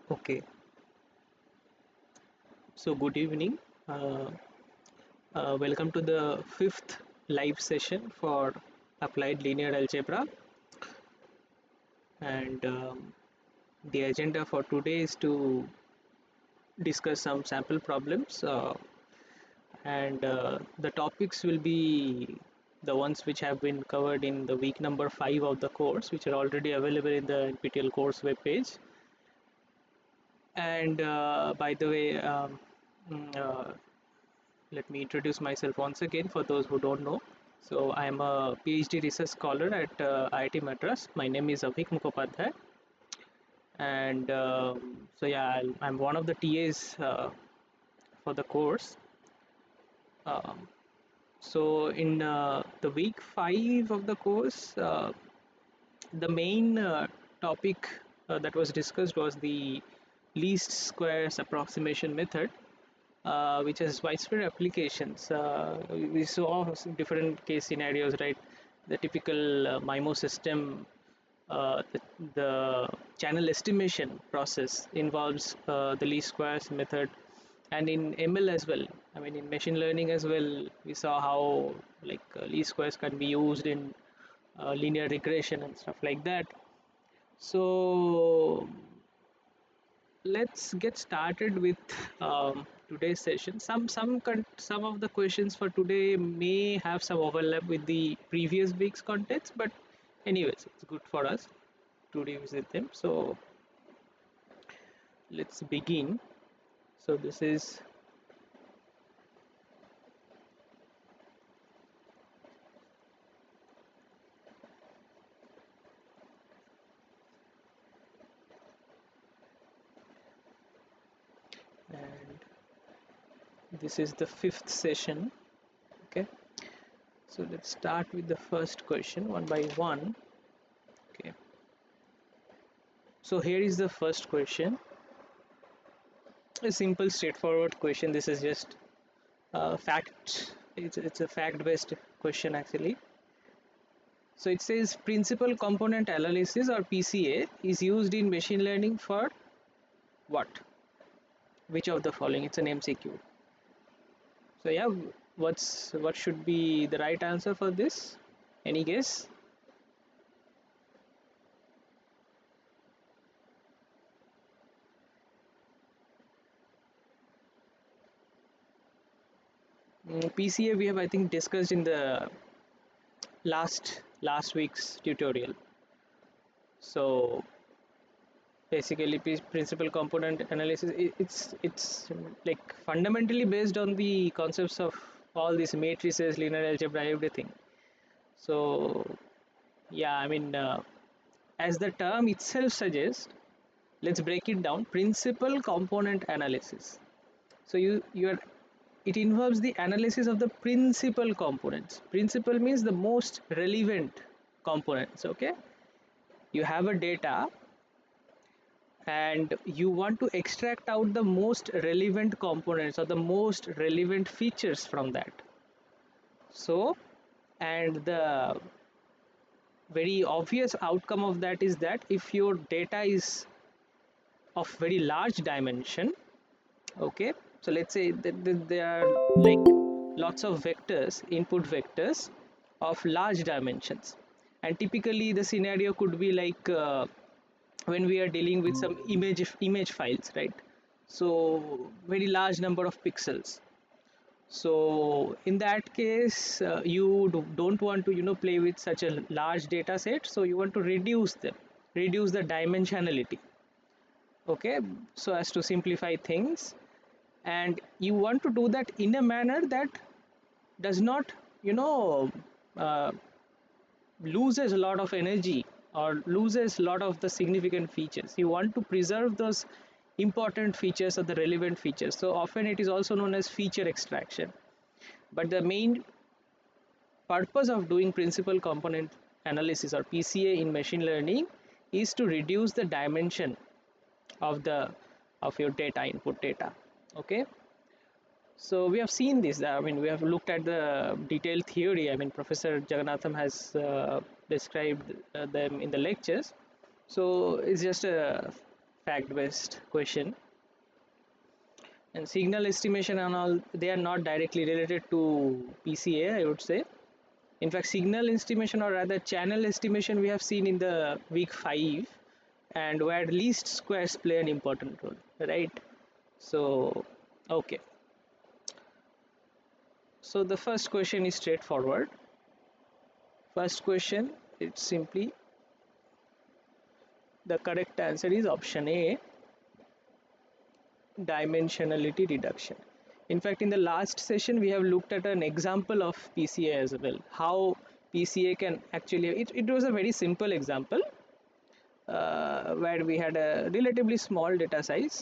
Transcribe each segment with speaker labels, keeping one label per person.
Speaker 1: Okay, so good evening. Uh, Welcome to the fifth live session for applied linear algebra. And the agenda for today is to discuss some sample problems, and the topics will be the ones which have been covered in the week number 5 of the course, which are already available in the NPTEL course webpage. And by the way, mm, uh, let me introduce myself once again for those who don't know. So I am a PhD research scholar at IIT Madras. My name is Avik Mukhopadhyay, and so yeah, I'm one of the TAs for the course. Um, so in the week 5 of the course, the main topic that was discussed was the least squares approximation method, which has widespread applications. We saw some different case scenarios, right? The typical MIMO system, the channel estimation process involves the least squares method, and in ML as well. I mean, in machine learning as well, we saw how like least squares can be used in linear regression and stuff like that. So let's get started with today's session. Some of the questions for today may have some overlap with the previous week's contents, but anyways, it's good for us to revisit them. So let's begin. So this is and this is the fifth session. Okay, so let's start with the first question one by one. Okay, so here is the first question. A simple, straightforward question. This is just fact. It's a fact-based question actually. So it says principal component analysis or PCA is used in machine learning for what? Which of the following? It's an MCQ. So yeah, what should be the right answer for this? Any guess? PCA we have I think discussed in the last week's tutorial. So basically principal component analysis it's like fundamentally based on the concepts of all these matrices, linear algebra, everything. So yeah, I mean, as the term itself suggests, let's break it down. Principal component analysis. So you are it involves the analysis of the principal components. Principal means the most relevant components. Okay, you have a data and you want to extract out the most relevant components or the most relevant features from that. So and the very obvious outcome of that is that if your data is of very large dimension, okay, so let's say that there are like lots of vectors, input vectors of large dimensions, and typically the scenario could be like when we are dealing with some image files, right? So very large number of pixels. So in that case, you don't want to play with such a large data set, so you want to reduce them, reduce the dimensionality. Okay, so as to simplify things, and you want to do that in a manner that does not uh, loses a lot of energy or loses a lot of the significant features. You want to preserve those important features or the relevant features. So often it is also known as feature extraction. But the main purpose of doing principal component analysis or PCA in machine learning is to reduce the dimension of the of your data, input data. Okay, so we have seen this. I mean, we have looked at the detailed theory. I mean, Professor Jagannatham has described them in the lectures. So it's just a fact based question. And signal estimation and all, they are not directly related to PCA, I would say. In fact, signal estimation or rather channel estimation we have seen in the week 5, and where least squares play an important role, right? So okay, so the first question is straightforward. First question, it's simply, the correct answer is option A, dimensionality reduction. In fact, in the last session we have looked at an example of PCA as well, how PCA can actually, it was a very simple example, where we had a relatively small data size.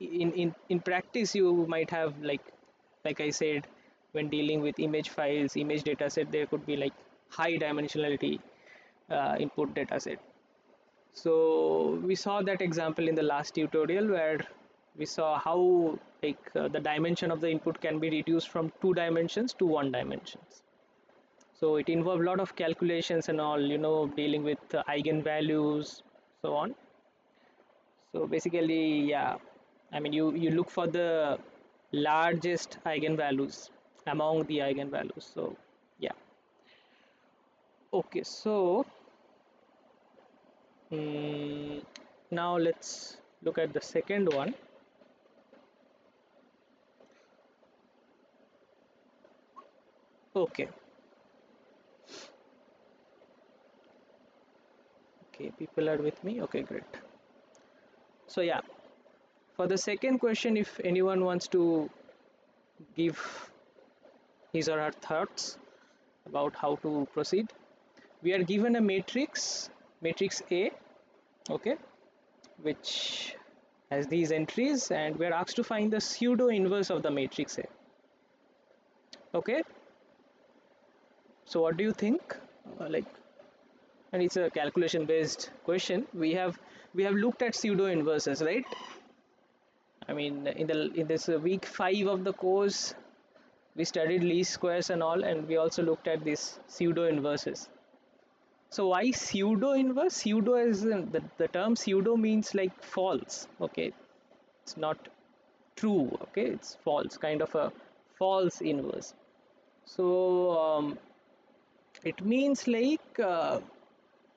Speaker 1: In practice you might have, like I said, when dealing with image files, image data set, there could be like high dimensionality input data set. So we saw that example in the last tutorial, where we saw how the dimension of the input can be reduced from 2 dimensions to 1 dimensions. So it involved a lot of calculations and all, dealing with eigenvalues, so on. So basically, yeah, I mean, you look for the largest eigenvalues among the eigenvalues. So yeah, okay, so mm, now let's look at the second one. Okay, okay, people are with me. Okay, great. So yeah, for the second question, if anyone wants to give his or her thoughts about how to proceed, we are given a matrix A, okay, which has these entries, and we are asked to find the pseudo inverse of the matrix A. Okay, so what do you think? Like, and it's a calculation based question. We have looked at pseudo inverses, right? I mean, in this week 5 of the course, we studied least squares and all, and we also looked at these pseudo inverses. So why pseudo inverse? Pseudo is the term pseudo means like false. Okay, it's not true. Okay, it's false, kind of a false inverse. So it means like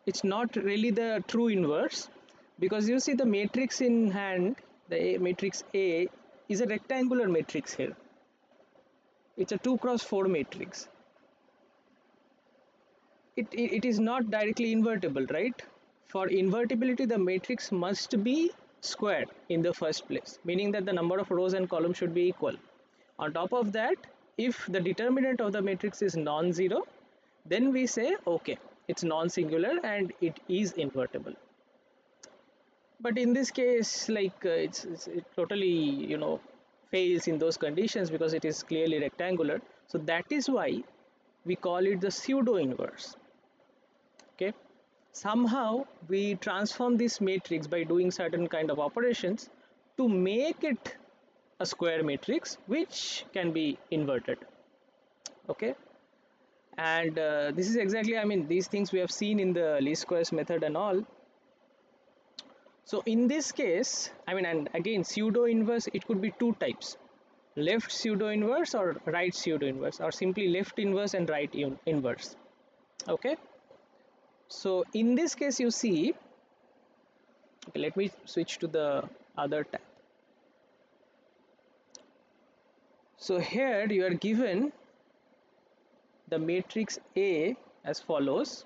Speaker 1: it's not really the true inverse, because you see the matrix in hand, the matrix A is a rectangular matrix here. It's a 2 cross 4 matrix. It is not directly invertible, right? For invertibility, the matrix must be squared in the first place, meaning that the number of rows and columns should be equal. On top of that, if the determinant of the matrix is non-zero, then we say okay, it's non-singular and it is invertible. But in this case, like it totally fails in those conditions, because it is clearly rectangular. So that is why we call it the pseudo inverse. Okay, somehow we transform this matrix by doing certain kind of operations to make it a square matrix which can be inverted. Okay, and this is exactly, I mean, these things we have seen in the least squares method and all. So in this case, I mean, and again, pseudo inverse, it could be two types: left pseudo inverse or right pseudo inverse, or simply left inverse and right inverse. Okay, so in this case, you see, okay, let me switch to the other tab. So here you are given the matrix A as follows.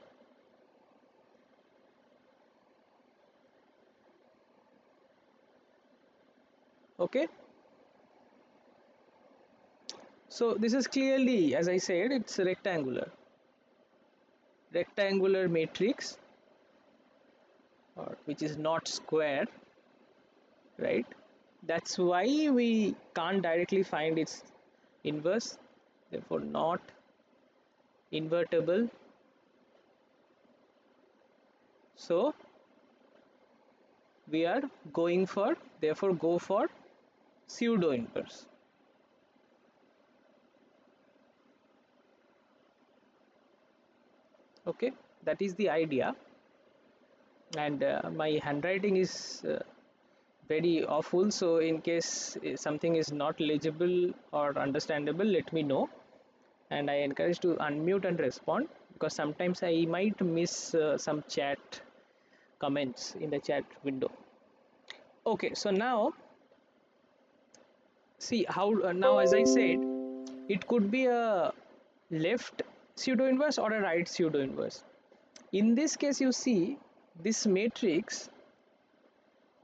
Speaker 1: Okay, so this is clearly, as I said, it's a rectangular matrix, or which is not square, right? That's why we can't directly find its inverse, therefore not invertible. So we are going for, therefore go for pseudo inverse. Okay, that is the idea. And my handwriting is very awful, so in case something is not legible or understandable, let me know, and I encourage to unmute and respond, because sometimes I might miss some chat comments in the chat window. Okay, so now see how now, as I said, it could be a left pseudo inverse or a right pseudo inverse. In this case, you see this matrix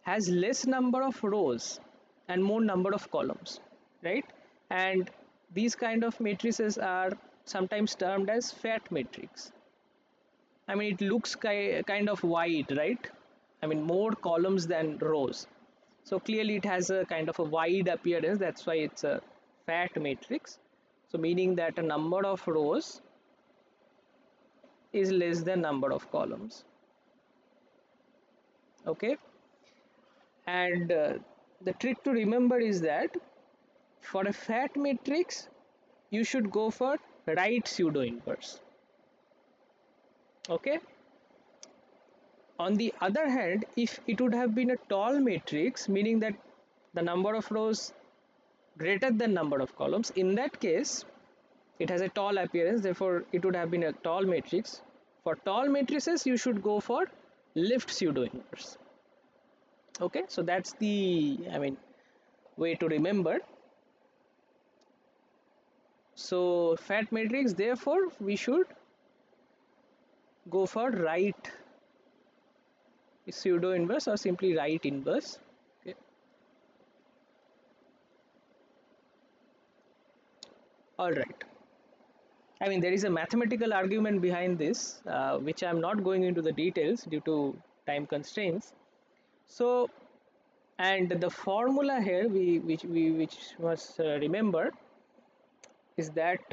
Speaker 1: has less number of rows and more number of columns, right? And these kind of matrices are sometimes termed as fat matrix. I mean, it looks kind of wide, right? I mean, more columns than rows. So clearly it has a kind of a wide appearance. That's why it's a fat matrix. So meaning that a number of rows is less than number of columns. Okay. And the trick to remember is that for a fat matrix, you should go for right pseudo inverse. Okay. On the other hand, if it would have been a tall matrix, meaning that the number of rows greater than number of columns, in that case it has a tall appearance, therefore it would have been a tall matrix. For tall matrices, you should go for left pseudo inverse. Okay, so that's the, I mean, way to remember. So fat matrix, therefore we should go for right pseudo inverse or simply right inverse. Okay. All right. I mean, there is a mathematical argument behind this, which I'm not going into the details due to time constraints. So, and the formula here which must remember is that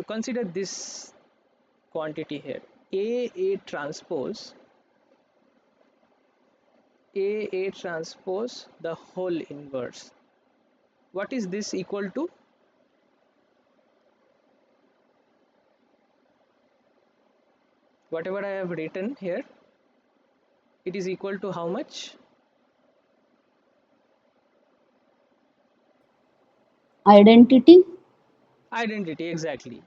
Speaker 1: consider this quantity here, a transpose, a transpose the whole inverse. What is this equal to? Whatever I have written here, it is equal to how much?
Speaker 2: Identity.
Speaker 1: Identity, exactly.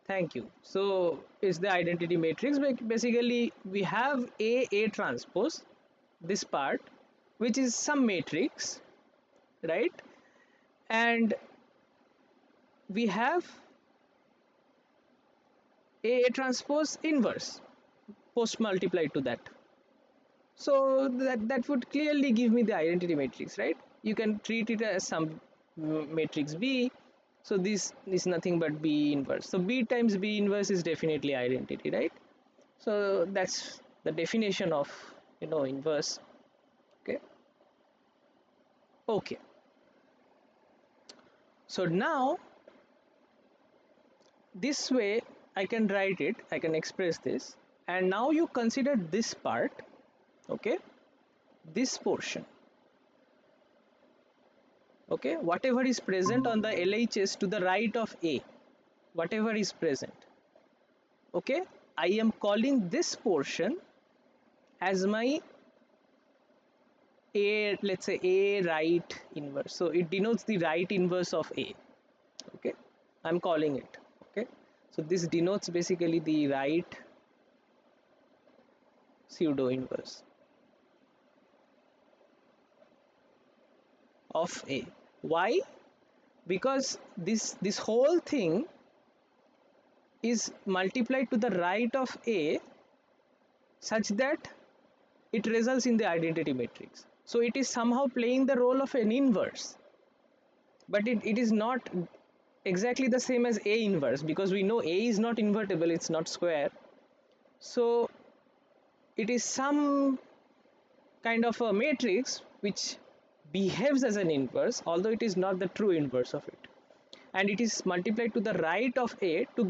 Speaker 1: Thank you. So it's the identity matrix. Basically, we have a transpose, this part, which is some matrix, right? And we have a transpose inverse post multiplied to that. So that would clearly give me the identity matrix, right? You can treat it as some matrix B. So this is nothing but B inverse. So B times B inverse is definitely identity, right? So that's the definition of, you know, inverse. Okay. Okay. So now this way I can write it, I can express this, and now you consider this part, okay, this portion, okay, whatever is present on the LHS to the right of A, whatever is present, okay, I am calling this portion as my A, let's say A right inverse. So it denotes the right inverse of A, okay, I'm calling it, okay. So this denotes basically the right pseudo inverse of A. Why? Because this whole thing is multiplied to the right of A such that it results in the identity matrix. So it is somehow playing the role of an inverse, but it is not exactly the same as A inverse, because we know A is not invertible, it's not square. So it is some kind of a matrix which behaves as an inverse, although it is not the true inverse of it, and it is multiplied to the right of A to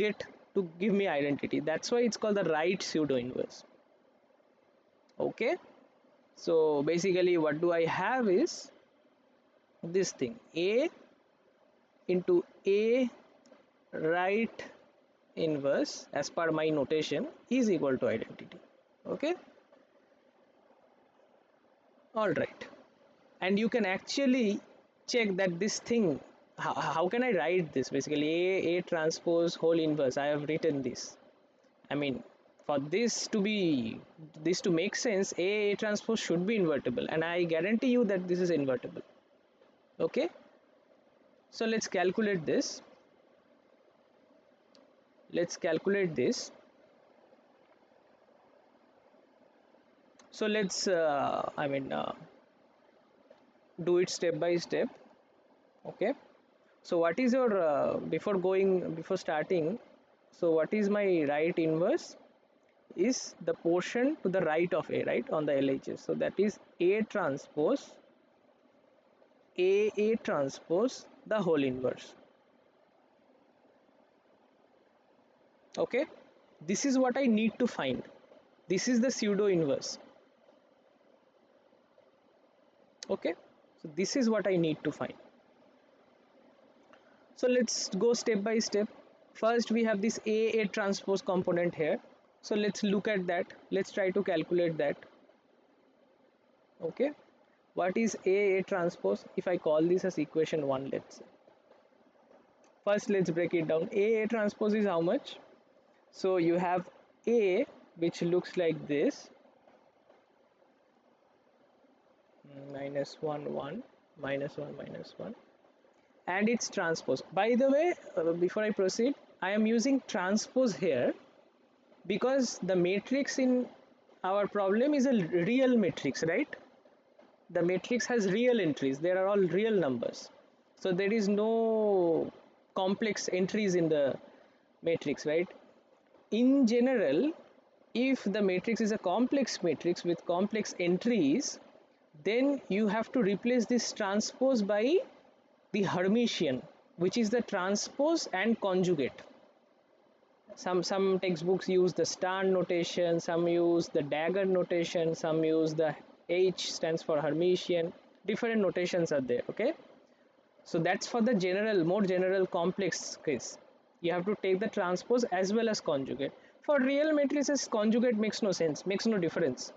Speaker 1: give me identity. That's why it's called the right pseudo inverse. Okay, so basically what do I have is this thing, A into A right inverse as per my notation is equal to identity. Okay, all right. And you can actually check that this thing, how can I write this? Basically a transpose whole inverse, I have written this. I mean, for this to make sense, a transpose should be invertible, and I guarantee you that this is invertible. Okay, so let's calculate this. So let's do it step by step. Okay, so what is your before starting, so what is my right inverse? Is the portion to the right of a, right, on the LHS. So that is a transpose a transpose the whole inverse. Okay, this is what I need to find. This is the pseudo inverse. Okay, so this is what I need to find. So let's go step by step. First we have this a transpose component here, so let's look at that. Let's try to calculate that. Okay, what is a transpose? If I call this as equation 1, let's say. First let's break it down. A transpose is how much? So you have a, which looks like this, minus 1 1 minus 1 minus 1, and its transpose. By the way, before I proceed, I am using transpose here because the matrix in our problem is a real matrix, right? The matrix has real entries, they are all real numbers, so there is no complex entries in the matrix, right? In general, if the matrix is a complex matrix with complex entries, then you have to replace this transpose by the Hermitian, which is the transpose and conjugate. Some textbooks use the star notation, some use the dagger notation, some use the H stands for Hermitian. Different notations are there. Okay, so that's for the general, more general complex case. You have to take the transpose as well as conjugate. For real matrices, conjugate makes no sense, makes no difference.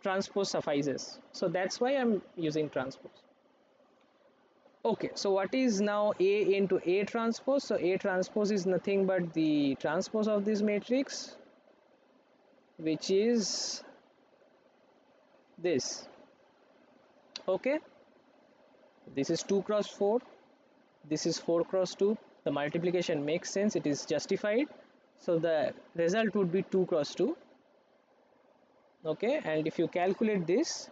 Speaker 1: Transpose suffices. So that's why I'm using transpose. Okay, so what is now A into A transpose? So A transpose is nothing but the transpose of this matrix, which is this. Okay, this is 2 cross 4, this is 4 cross 2. The multiplication makes sense, it is justified. So the result would be 2 cross 2. Okay, and if you calculate this,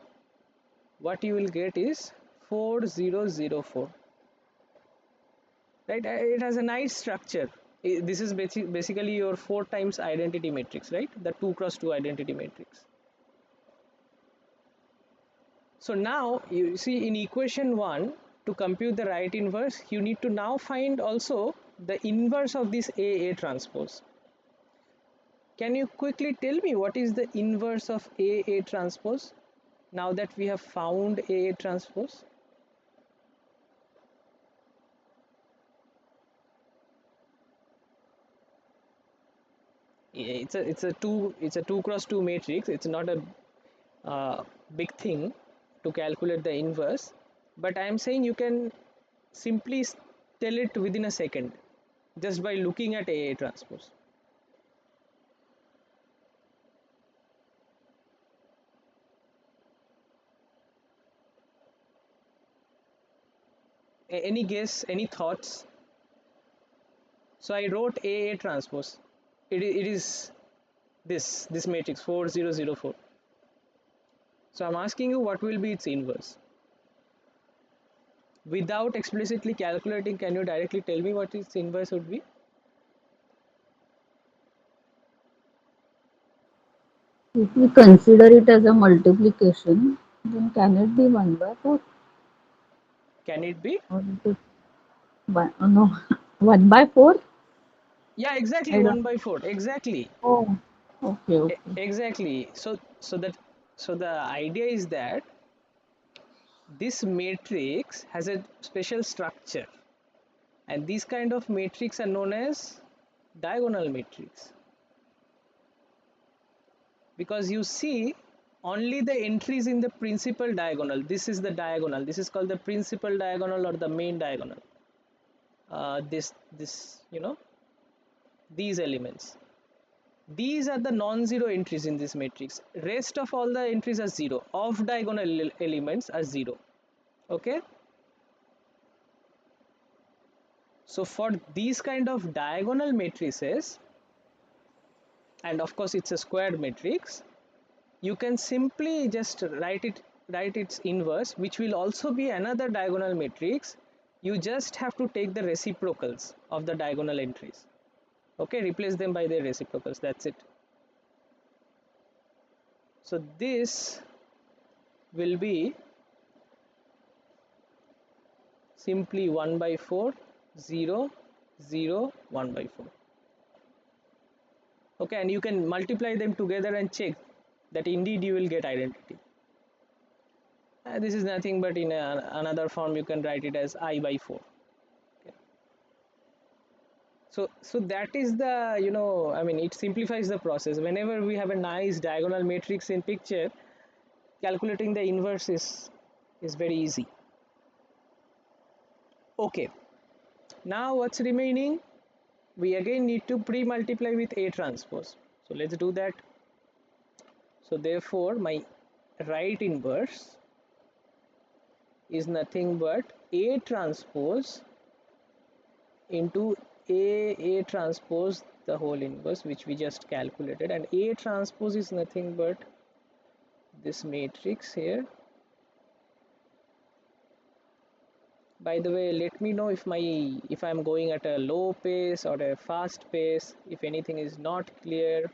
Speaker 1: what you will get is 4004. Right, it has a nice structure. This is basically your 4 times identity matrix, right? The 2 cross 2 identity matrix. So now you see in equation 1, to compute the right inverse, you need to now find also the inverse of this A transpose. Can you quickly tell me what is the inverse of A transpose now that we have found A transpose? It's a 2 cross 2 matrix. It's not a big thing to calculate the inverse, but I am saying you can simply tell it within a second just by looking at A transpose. Any guess, any thoughts? So I wrote A transpose. It is this matrix 4004. So I'm asking you what will be its inverse. Without explicitly calculating, can you directly tell me what its inverse would be?
Speaker 2: If we consider it as a multiplication, then can it be 1 by 4?
Speaker 1: Can it be?
Speaker 2: Or is it one, oh no, 1 by 4?
Speaker 1: Yeah, exactly,
Speaker 2: I don't
Speaker 1: 1 by 4. Exactly.
Speaker 2: Oh, okay, okay.
Speaker 1: Exactly. So the idea is that this matrix has a special structure, and these kind of matrix are known as diagonal matrix, because you see only the entries in the principal diagonal. This is the diagonal, this is called the principal diagonal or the main diagonal. This these elements, these are the non-zero entries in this matrix. Rest of all the entries are zero. Off diagonal elements are zero. Okay, so for these kind of diagonal matrices, and of course it's a squared matrix, you can simply just write its inverse, which will also be another diagonal matrix. You just have to take the reciprocals of the diagonal entries. Okay, replace them by their reciprocals, that's it. So this will be simply 1 by 4 0 0 1 by 4. Okay, and you can multiply them together and check that indeed you will get identity. This is nothing but in another form you can write it as I by 4. Okay. So that is the, I mean, it simplifies the process. Whenever we have a nice diagonal matrix in picture, calculating the inverse is very easy. Okay, now what's remaining? We again need to pre-multiply with A transpose. So let's do that. So therefore my right inverse is nothing but A transpose into A transpose the whole inverse, which we just calculated, and A transpose is nothing but this matrix here. By the way, let me know if I'm going at a low pace or a fast pace. If anything is not clear,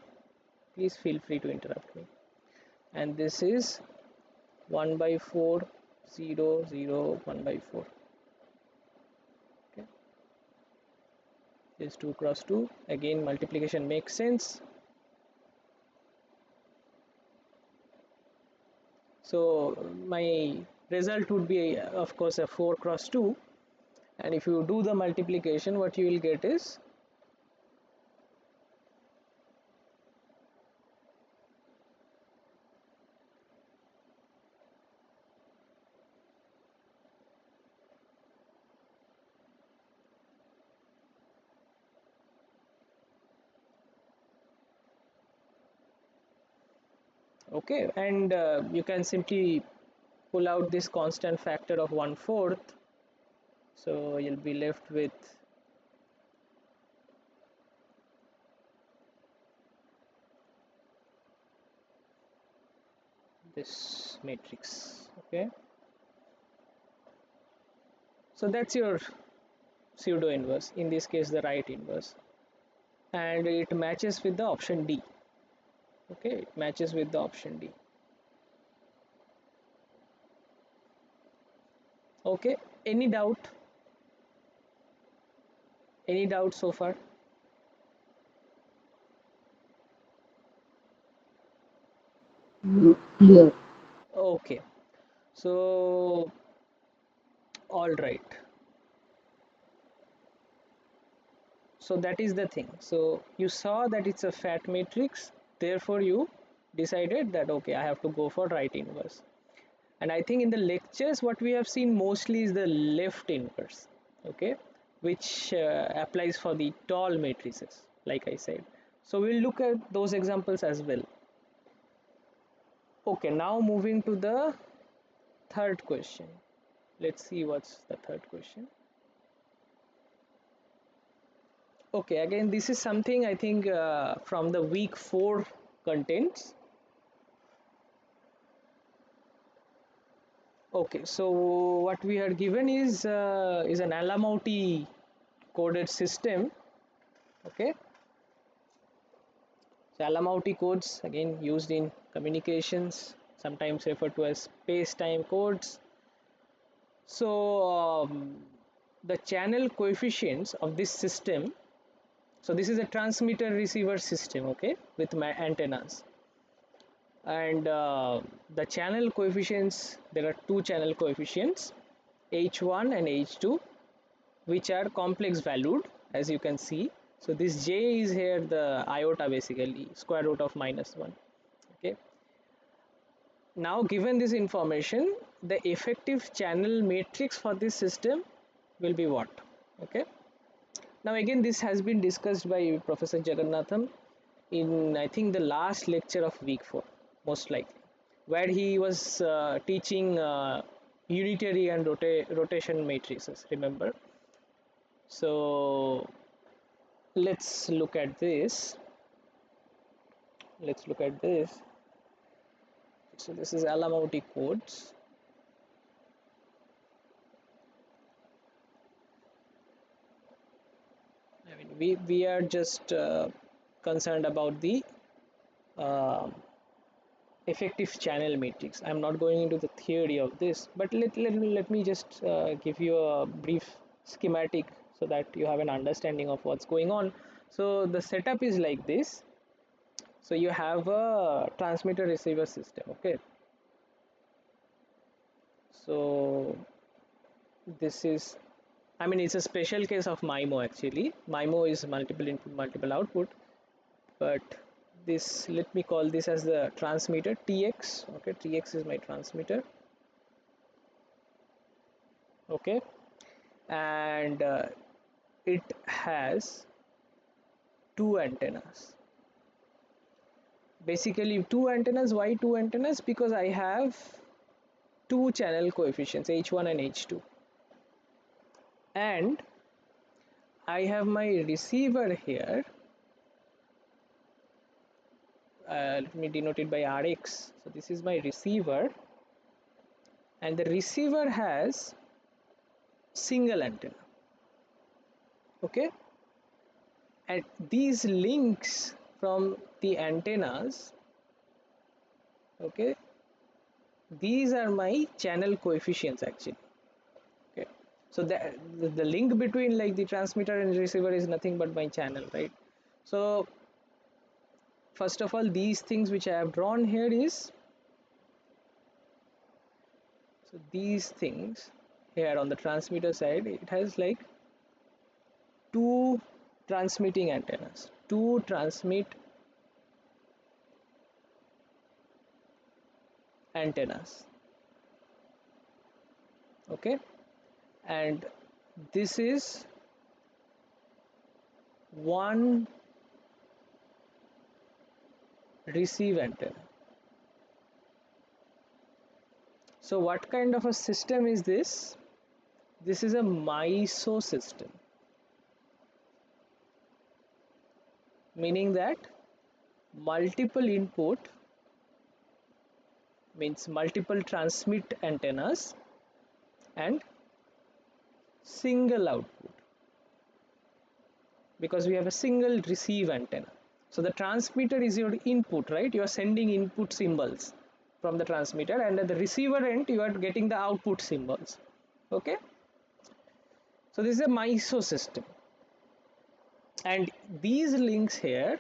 Speaker 1: please feel free to interrupt me. And this is 1 by 4 0 0 1 by 4. Okay, this 2 cross 2, again multiplication makes sense. So my result would be of course a 4 cross 2, and if you do the multiplication, what you will get is okay, and you can simply pull out this constant factor of 1/4, so you'll be left with this matrix. Okay, so that's your pseudo inverse, in this case the right inverse, and it matches with the option D. Okay, it matches with the option D. Okay, any doubt? Any doubt so far?
Speaker 2: No, clear.
Speaker 1: Okay, so all right, so that is the thing. So you saw that it's a fat matrix, therefore you decided that okay, I have to go for right inverse. And I think in the lectures what we have seen mostly is the left inverse, okay, which applies for the tall matrices, like I said. So we'll look at those examples as well. Okay, now moving to the third question. Let's see what's the third question. Okay, again this is something I think from the week 4 contents. Okay, so what we are given is an Alamouti coded system. Okay, so Alamouti codes, again used in communications, sometimes referred to as space-time codes. So the channel coefficients of this system, so this is a transmitter receiver system, okay, with my antennas, and the channel coefficients, there are two channel coefficients, H1 and H2, which are complex valued, as you can see. So this j is here the iota, basically square root of -1. Okay, now given this information, the effective channel matrix for this system will be what? Okay, now again this has been discussed by Professor Jagannatham in, I think, the last lecture of week 4, most likely, where he was teaching unitary and rotation matrices, remember? So let's look at this. Let's look at this. So this is Alamouti codes. I mean, we are just concerned about the uh, effective channel matrix. I'm not going into the theory of this, but let me just give you a brief schematic so that you have an understanding of what's going on. So the setup is like this. So you have a transmitter receiver system. Okay, so this is, I mean, it's a special case of MIMO actually. MIMO is multiple input, multiple output, but this, let me call this as the transmitter TX. Okay, TX is my transmitter. Okay, and it has two antennas. Basically, two antennas. Why two antennas? Because I have two channel coefficients, H1 and H2, and I have my receiver here. Let me denote it by Rx. So this is my receiver, and the receiver has single antenna. Okay, and these links from the antennas, okay, these are my channel coefficients actually. Okay, so the link between like the transmitter and receiver is nothing but my channel, right? So first of all, these things which I have drawn here is, so these things here on the transmitter side, it has like two transmitting antennas, two transmit antennas. Okay, and this is one receive antenna. So what kind of a system is this? This is a MISO system, meaning that multiple input means multiple transmit antennas and single output, because we have a single receive antenna. So the transmitter is your input, right? You are sending input symbols from the transmitter, and at the receiver end you are getting the output symbols. Okay, so this is a MISO system, and these links here,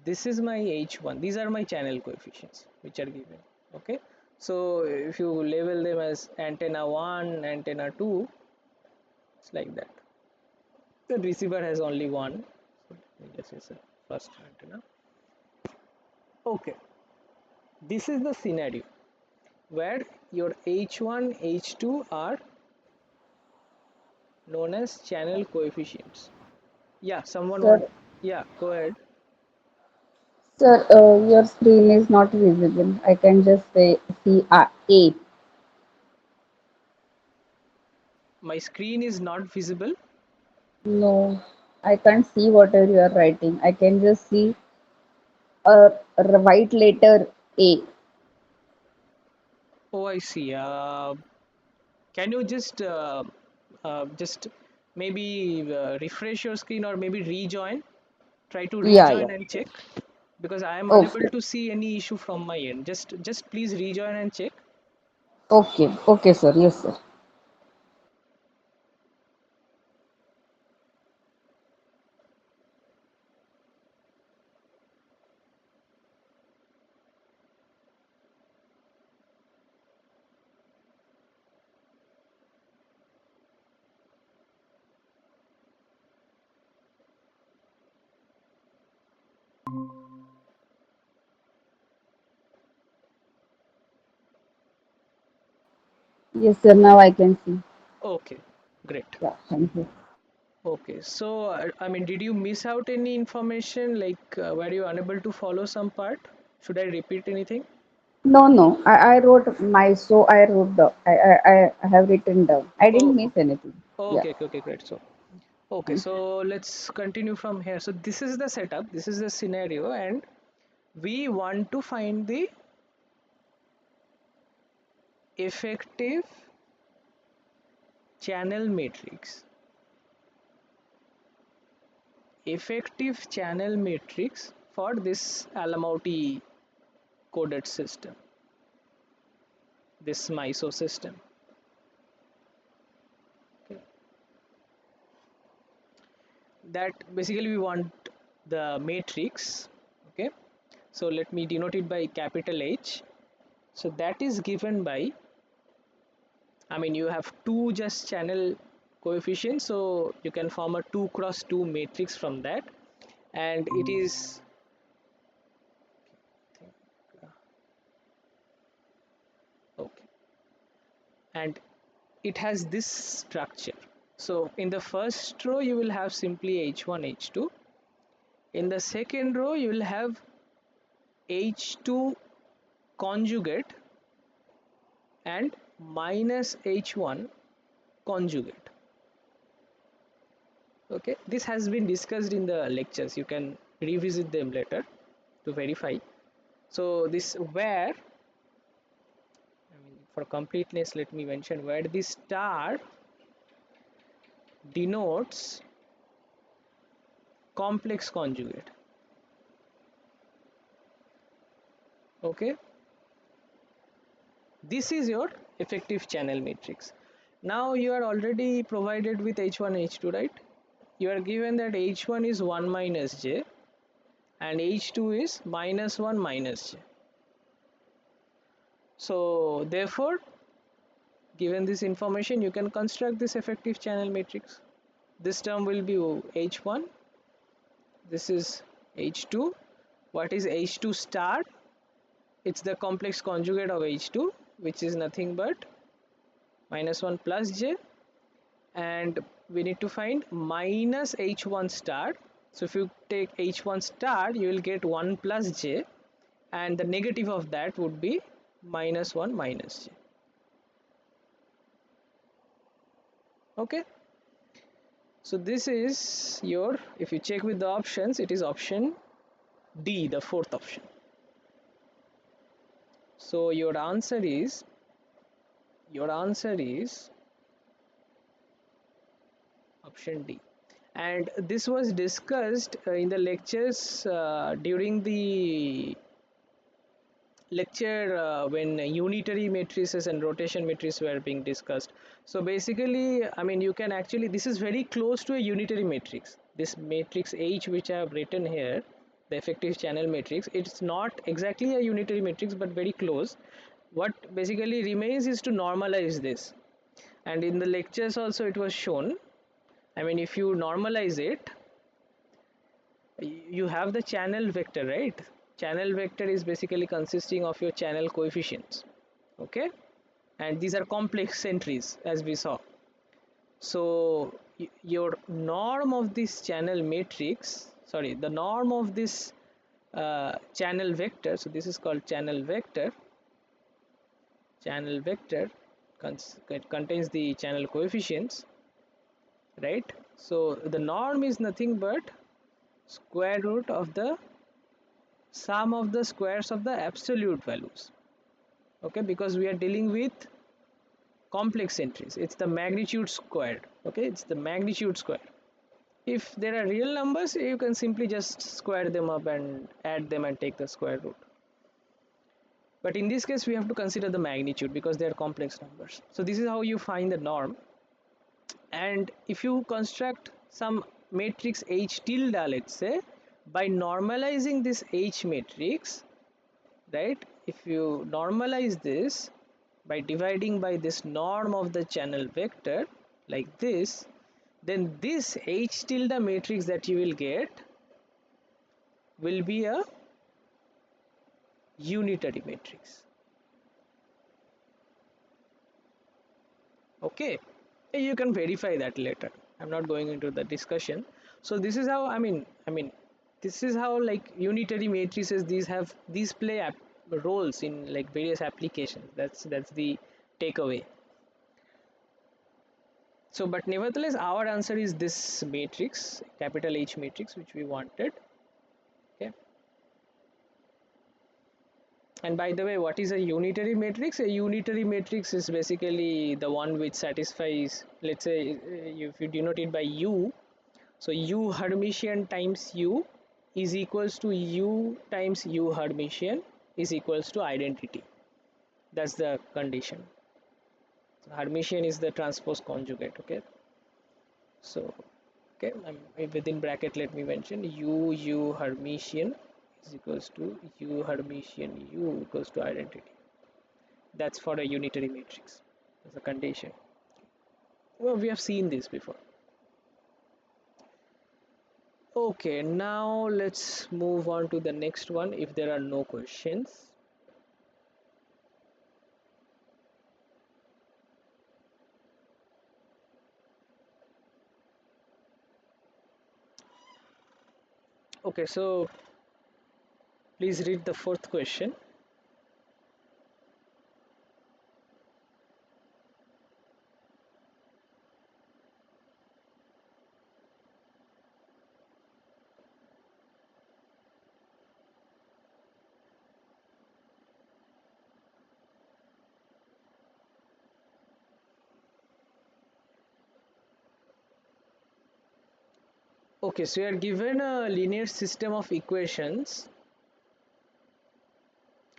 Speaker 1: this is my H1, these are my channel coefficients which are given. Okay, so if you label them as antenna 1, antenna 2, it's like that. The receiver has only one, so this is the first antenna. Okay, this is the scenario where your H1, H2 are known as channel coefficients. Yeah, someone want,
Speaker 2: Sir,
Speaker 1: yeah, go ahead.
Speaker 2: sir, your screen is not visible. I can just say see A.
Speaker 1: My screen is not visible.
Speaker 2: No, I can't see whatever you are writing. I can just see a white letter A.
Speaker 1: Oh, I see. Can you just maybe refresh your screen, or maybe rejoin? Try to
Speaker 2: Yeah, yeah.
Speaker 1: rejoin and check, because I am unable
Speaker 2: Okay,
Speaker 1: to see any issue from my end. Just please rejoin and check.
Speaker 2: okay, okay, sir. Yes, sir. Yes, sir. Now I can see.
Speaker 1: Okay, great.
Speaker 2: Yeah, thank you.
Speaker 1: Okay, so I mean, did you miss out any information? Like, were you unable to follow some part? Should I repeat anything?
Speaker 2: No, no. I wrote my, so I wrote the, I have written down. I didn't
Speaker 1: Oh,
Speaker 2: miss anything. Yeah,
Speaker 1: okay, okay, okay, great. So, okay,
Speaker 2: thank you.
Speaker 1: so let's continue from here. So this is the setup, this is the scenario, and we want to find the effective channel matrix. Effective channel matrix for this Alamouti coded system, this MISO system. Okay. That basically we want the matrix. Okay, so let me denote it by capital H. So that is given by, I mean, you have two just channel coefficients, so you can form a 2 cross 2 matrix from that, and it is okay, and it has this structure. So in the first row you will have simply h1 h2. In the second row you will have h2 conjugate and minus h1 conjugate. Okay, this has been discussed in the lectures, you can revisit them later to verify. So this where, I mean, for completeness let me mention where this star denotes complex conjugate. Okay, this is your effective channel matrix. Now you are already provided with h1 h2, right? You are given that h1 is 1 minus j and h2 is minus 1 minus j. So therefore, given this information, you can construct this effective channel matrix. This term will be h1, this is h2. What is h2 star? It's the complex conjugate of h2, which is nothing but minus 1 plus j, and we need to find minus h1 star. So if you take h1 star, you will get 1 plus j, and the negative of that would be minus 1 minus j. Okay, so this is your, if you check with the options, it is option D, the fourth option. So your answer is option D. And this was discussed in the lectures during the lecture when unitary matrices and rotation matrices were being discussed. So basically, I mean, you can actually, this is very close to a unitary matrix. This matrix H which I have written here, the effective channel matrix, it's not exactly a unitary matrix but very close. What basically remains is to normalize this, and in the lectures also it was shown. I mean, if you normalize it, you have the channel vector, right? Channel vector is basically consisting of your channel coefficients. Okay, and these are complex entries as we saw. So your norm of this channel matrix, sorry, the norm of this channel vector, so this is called channel vector. Channel vector it contains the channel coefficients, right? So the norm is nothing but square root of the sum of the squares of the absolute values. Okay, because we are dealing with complex entries, it's the magnitude squared. Okay, it's the magnitude square. If there are real numbers, you can simply just square them up and add them and take the square root, but in this case we have to consider the magnitude because they are complex numbers. So this is how you find the norm. And if you construct some matrix H tilde, let's say, by normalizing this H matrix, right? If you normalize this by dividing by this norm of the channel vector like this, then this H tilde matrix that you will get will be a unitary matrix. Okay, you can verify that later. I'm not going into the discussion. So this is how, I mean this is how, like, unitary matrices, these play roles in like various applications. That's the takeaway. So but nevertheless our answer is this matrix, capital H matrix, which we wanted. Okay. And by the way, what is a unitary matrix? A unitary matrix is basically the one which satisfies, let's say, if you denote it by U, so U Hermitian times U is equals to U times U Hermitian is equals to identity. That's the condition. So Hermitian is the transpose conjugate. Okay. So, okay, within bracket, let me mention U Hermitian is equals to U Hermitian U equals to identity. That's for a unitary matrix. That's a condition. Well, we have seen this before. Okay, now let's move on to the next one if there are no questions. Okay, so please read the fourth question. Okay, so you are given a linear system of equations.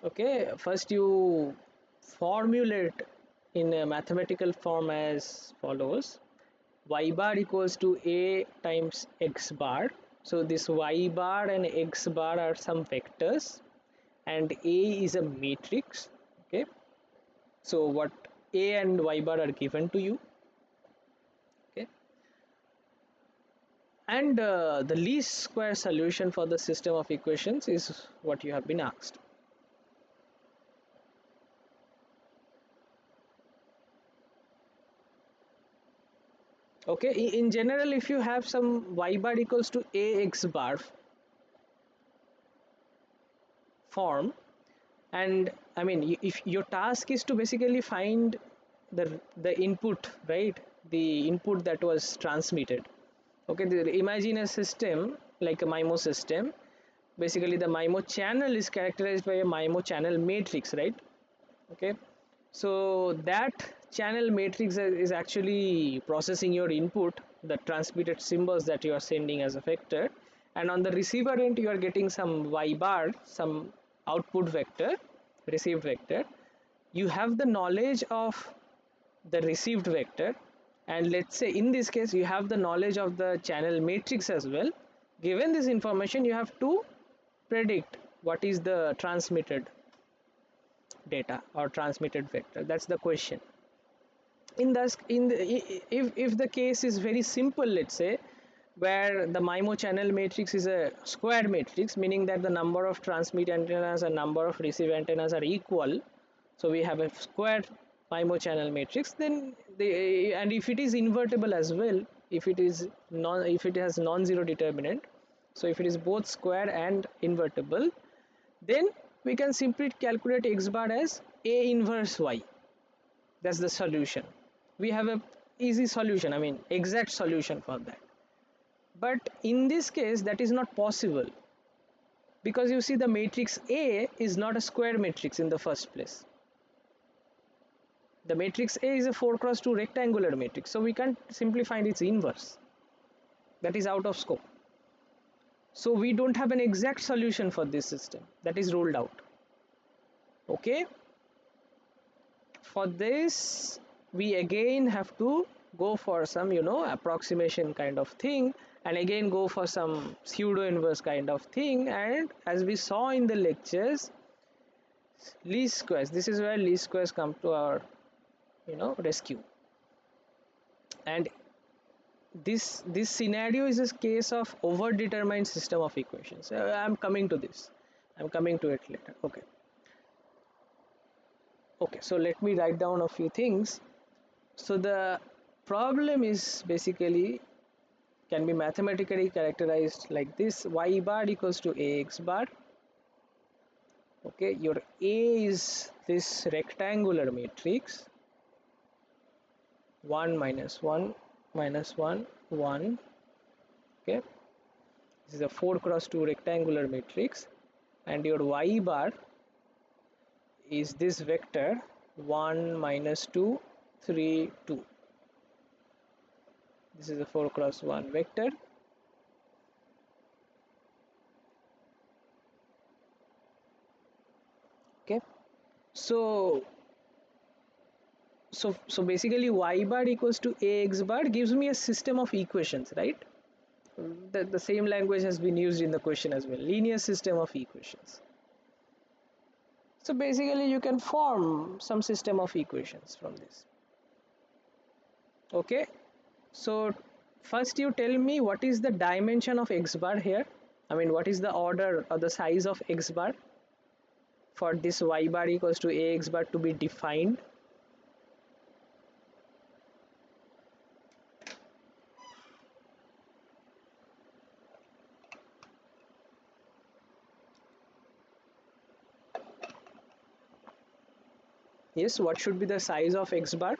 Speaker 1: Okay, first you formulate in a mathematical form as follows: y bar equals to a times x bar. So this y bar and x bar are some vectors, and a is a matrix. Okay, so what a and y bar are given to you. Okay, and the least square solution for the system of equations is what you have been asked. Okay, in general, if you have some y bar equals to ax bar form, and I mean, if your task is to basically find the input, right, the input that was transmitted. Okay, imagine a system like a MIMO system. Basically the MIMO channel is characterized by a MIMO channel matrix, right? Okay, so that channel matrix is actually processing your input, the transmitted symbols that you are sending as a vector, and on the receiver end you are getting some y bar, some output vector, received vector. You have the knowledge of the received vector, and let's say in this case you have the knowledge of the channel matrix as well. Given this information, you have to predict what is the transmitted data or transmitted vector. That's the question. In this, if the case is very simple, let's say, where the MIMO channel matrix is a square matrix, meaning that the number of transmit antennas and number of receive antennas are equal, so we have a square MIMO channel matrix, then and if it is invertible as well, if it has non-zero determinant, so if it is both square and invertible, then we can simply calculate x bar as a inverse y. That's the solution. We have a easy solution, I mean exact solution for that. But in this case that is not possible, because you see the matrix A is not a square matrix in the first place. The matrix A is a 4 cross 2 rectangular matrix, so we can't simply find its inverse. That is out of scope. So we don't have an exact solution for this system. That is ruled out. Okay, for this we again have to go for some, approximation kind of thing, and again go for some pseudo inverse kind of thing. And as we saw in the lectures, least squares, this is where least squares come to our rescue. And this scenario is a case of overdetermined system of equations. I'm coming to this, I'm coming to it later. Okay, so let me write down a few things. So the problem is basically can be mathematically characterized like this: y bar equals to ax bar. Okay, your A is this rectangular matrix 1 minus 1 minus 1 1. Okay, this is a 4 cross 2 rectangular matrix, and your y bar is this vector 1 minus 2 3 2. This is a 4 cross 1 vector. Okay, so basically y bar equals to ax bar gives me a system of equations, right? The same language has been used in the question as well, linear system of equations. So basically you can form some system of equations from this. Okay, so first you tell me what is the dimension of x bar here. I mean, what is the order or the size of x bar for this y bar equals to ax bar to be defined? Yes, what should be the size of x bar?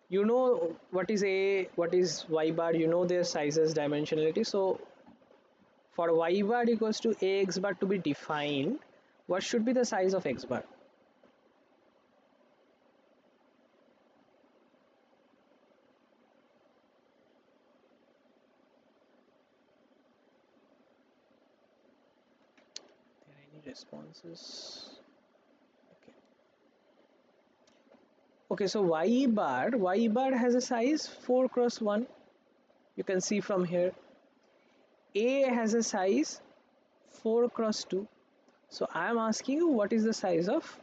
Speaker 1: You know what is a, what is y bar, you know their sizes, dimensionality. So for y bar equals to ax bar to be defined, what should be the size of x bar? Are there any responses? Okay. Okay, so y bar has a size 4 cross 1. You can see from here. A has a size 4 cross 2. So I am asking you what is the size of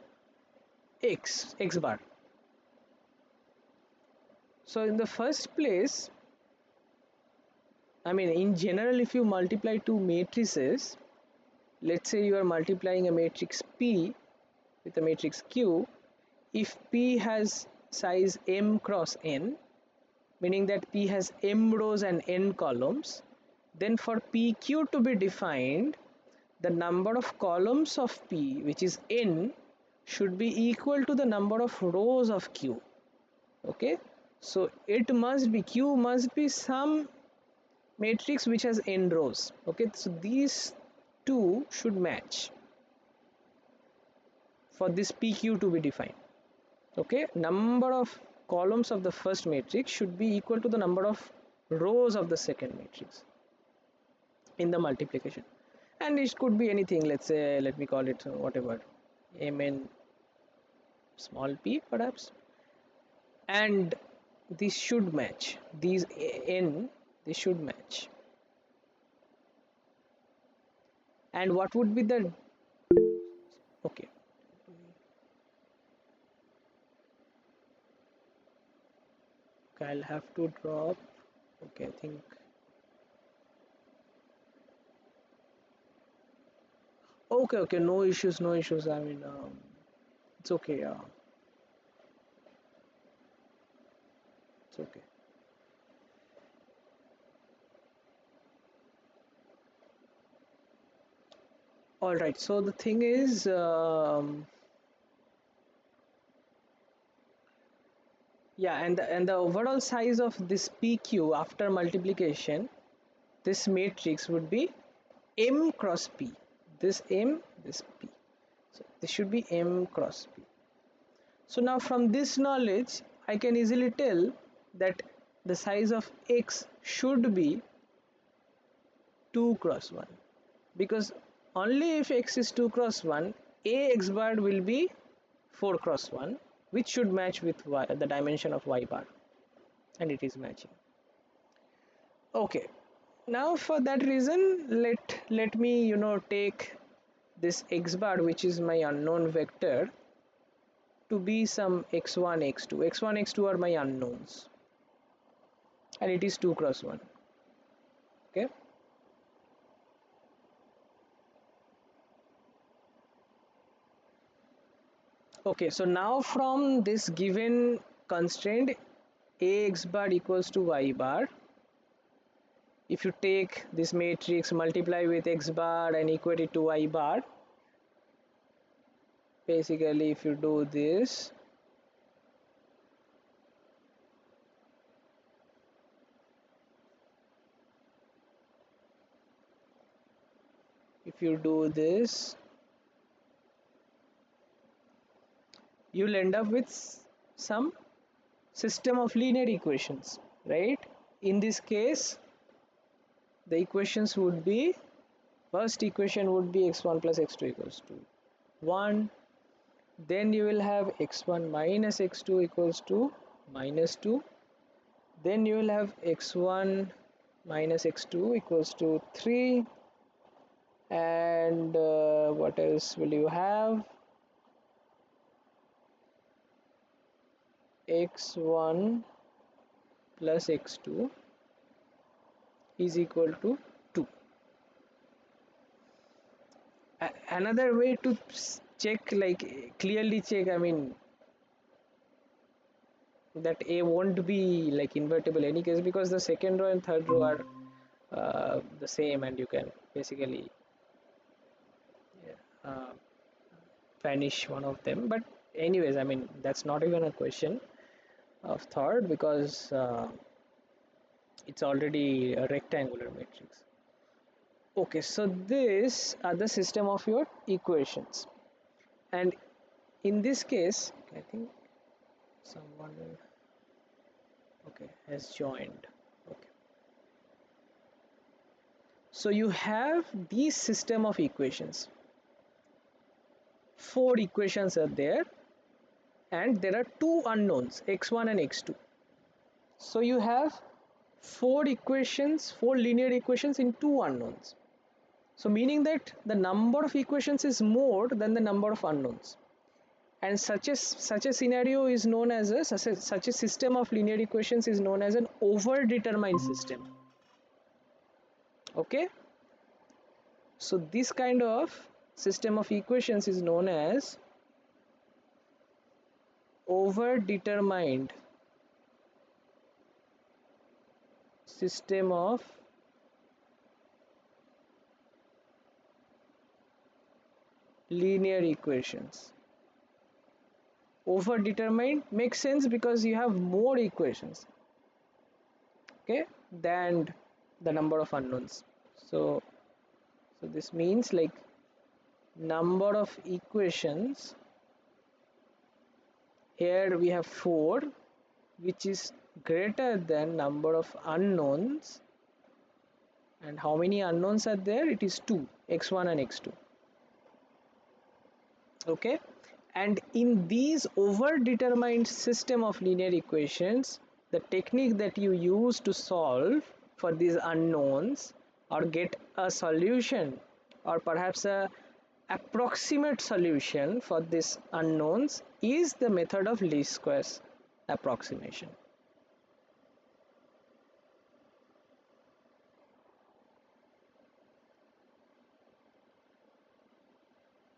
Speaker 1: x bar. So in the first place, I mean in general, if you multiply two matrices, let's say you are multiplying a matrix P with a matrix Q, if P has size m cross n, meaning that P has m rows and n columns, then for PQ to be defined, the number of columns of P, which is n, should be equal to the number of rows of Q. Okay, so it must be, Q must be some matrix which has n rows. Okay, so these two should match for this PQ to be defined. Okay, number of columns of the first matrix should be equal to the number of rows of the second matrix in the multiplication, and it could be anything. Let's say, let me call it whatever, mn small p perhaps, and this should match, these n, this should match. And what would be the, okay, okay, I'll have to drop. Okay, I think, okay, okay, no issues, no issues. I mean, it's okay, yeah, it's okay. All right, so the thing is, yeah, and the overall size of this PQ after multiplication, this matrix would be m cross p. This m, this p. So this should be m cross p. So now from this knowledge, I can easily tell that the size of x should be 2 cross 1, because only if x is 2 cross 1, ax bar will be 4 cross 1, which should match with y, the dimension of y bar, and it is matching. Okay, now for that reason, let me, take this x bar, which is my unknown vector, to be some x1 x2. X1 x2 are my unknowns, and it is 2 cross 1. Okay, okay, so now from this given constraint, Ax bar equals to y bar. If you take this matrix, multiply with x bar and equate it to y bar, basically if you do this, you'll end up with some system of linear equations, right? In this case, the equations would be, first equation would be x1 plus x2 equals to 1. Then you will have x1 minus x2 equals to minus 2. Then you will have x1 minus x2 equals to 3. And what else will you have? X1 plus x2 is equal to 2. Another way to check, like clearly check, I mean, that A won't be like invertible any case, because the second row and third row are the same, and you can basically uh, vanish one of them. But anyways, I mean, that's not even a question of thought, because it's already a rectangular matrix. Okay, so this are the system of your equations, and in this case, I think someone, okay, has joined. Okay, so you have these system of equations. 4 equations are there, and there are 2 unknowns, x1 and x2. So you have 4 equations, 4 linear equations in 2 unknowns. So meaning that the number of equations is more than the number of unknowns. And such a scenario is known as such a system of linear equations is known as an overdetermined system. Okay, so this kind of system of equations is known as overdetermined system of linear equations. Overdetermined makes sense because you have more equations, okay, than the number of unknowns. So this means like number of equations, here we have 4, which is greater than number of unknowns. And how many unknowns are there? It is 2, x1 and x2. Okay, and in these overdetermined system of linear equations, the technique that you use to solve for these unknowns or get a solution, or perhaps a approximate solution for these unknowns, is the method of least squares approximation.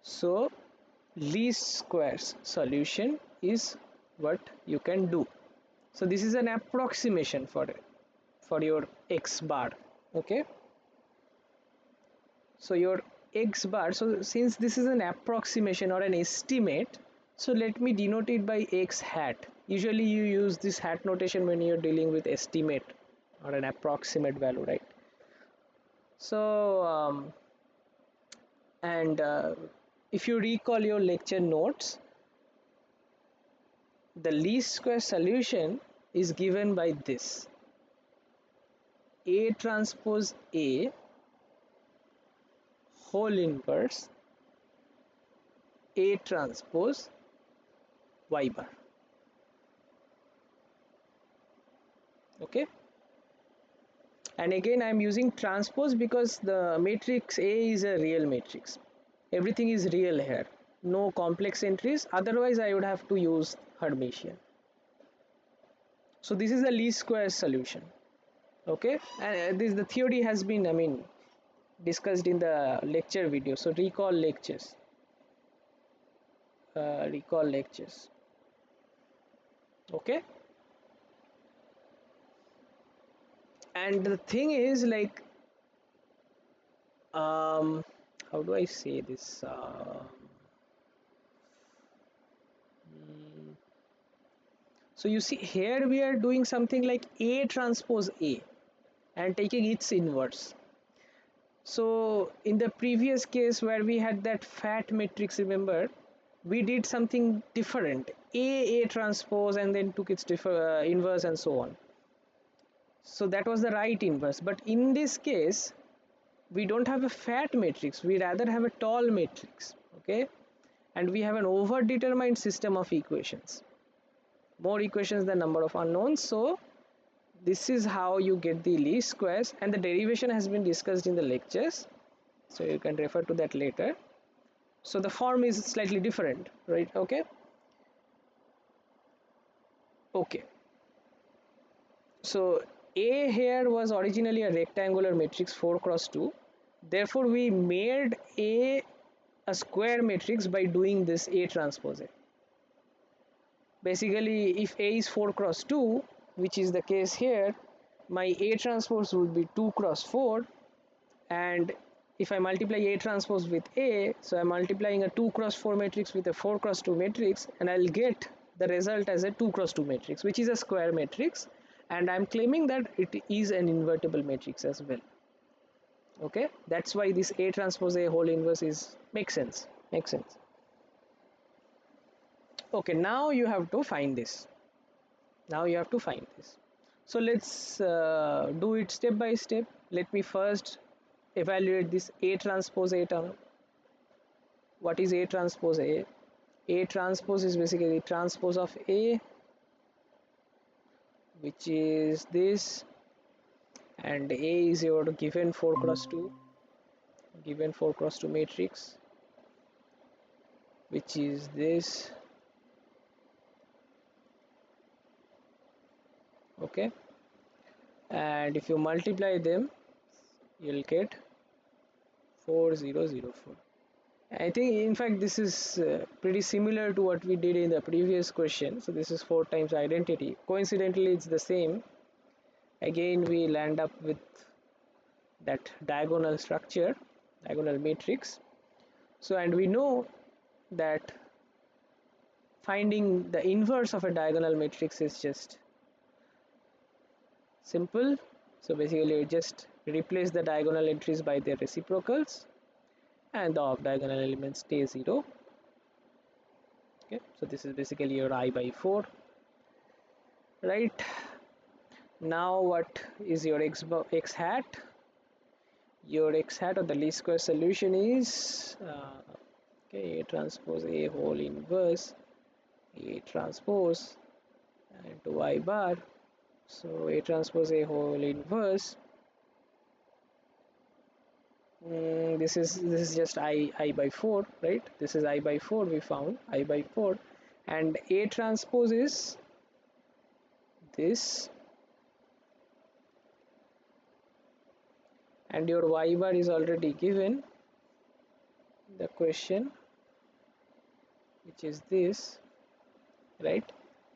Speaker 1: So least squares solution is what you can do. So this is an approximation for your x bar. Okay, so your x bar, so since this is an approximation or an estimate, so let me denote it by x hat. Usually you use this hat notation when you're dealing with estimate or an approximate value, right? So and if you recall your lecture notes, the least square solution is given by this: A transpose A whole inverse A transpose y bar. Okay, and again I am using transpose because the matrix A is a real matrix. Everything is real here, no complex entries, otherwise I would have to use Hermitian. So this is the least square solution. Okay, and this, the theory has been, I mean, discussed in the lecture video, so recall lectures. Okay, And the thing is like, um, how do I say this? Mm, so you see here we are doing something like A transpose A and taking its inverse. So in the previous case where we had that fat matrix, remember, we did something different. A transpose and then took its inverse and so on. So that was the right inverse. But in this case, we don't have a fat matrix. We rather have a tall matrix. Okay, and we have an overdetermined system of equations. More equations than number of unknowns. So this is how you get the least squares, and the derivation has been discussed in the lectures. So you can refer to that later. So the form is slightly different, right? Okay, so A here was originally a rectangular matrix 4 cross 2. Therefore we made a square matrix by doing this A transpose A. Basically if A is 4 cross 2, which is the case here, my A transpose would be 2 cross 4, and if I multiply A transpose with A, so I'm multiplying a 2 cross 4 matrix with a 4 cross 2 matrix, and I'll get the result as a 2 cross 2 matrix, which is a square matrix, and I'm claiming that it is an invertible matrix as well. Okay, that's why this A transpose A whole inverse is makes sense. Okay, now you have to find this. So let's do it step by step. Let me first evaluate this A transpose A term. What is A transpose A? A transpose is basically transpose of A, which is this, and A is your given 4 cross 2 matrix, which is this. Okay, and if you multiply them, you'll get 4004. I think in fact this is pretty similar to what we did in the previous question. So this is 4 times identity. Coincidentally, it's the same. Again, we land up with that diagonal structure, diagonal matrix. So, and we know that finding the inverse of a diagonal matrix is just simple. So basically you just replace the diagonal entries by their reciprocals, and the off diagonal elements stay 0. Okay, so this is basically your I by 4, right? Now what is your x hat? Your x hat, or the least square solution, is okay, A transpose A whole inverse A transpose and to y bar. So A transpose A whole inverse, this is just I by 4, right? This is I by 4, we found I by 4, and A transpose is this, and your y bar is already given the question, which is this, right?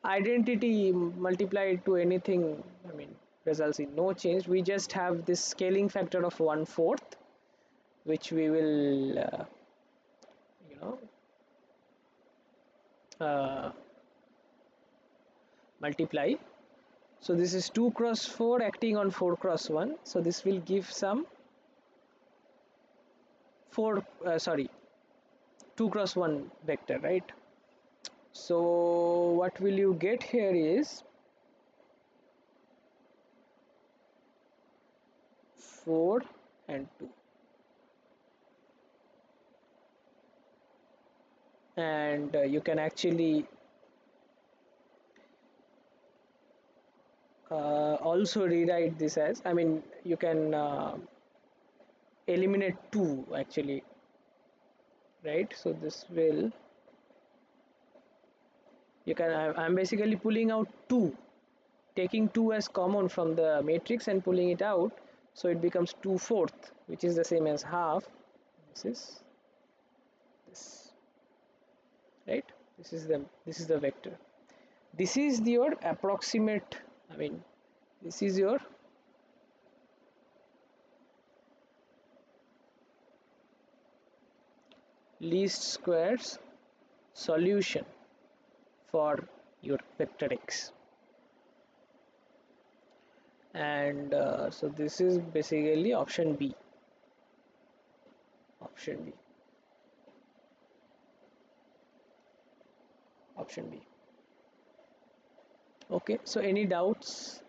Speaker 1: Identity multiplied to anything, I mean, results in no change. We just have this scaling factor of 1/4, which we will you know uh, multiply. So this is 2 cross 4 acting on 4 cross 1, so this will give some 4 sorry 2 cross 1 vector, right? So what will you get here is 4 and 2, and you can actually also rewrite this as, I mean, you can eliminate 2 actually, right? So this will, you can, I'm basically pulling out 2, taking 2 as common from the matrix and pulling it out, so it becomes 2/4, which is the same as half. This is this, right? This is the vector. This is your approximate, I mean, this is your least squares solution for your vector x. And so this is basically option B. Option B. Option B. Okay, so any doubts?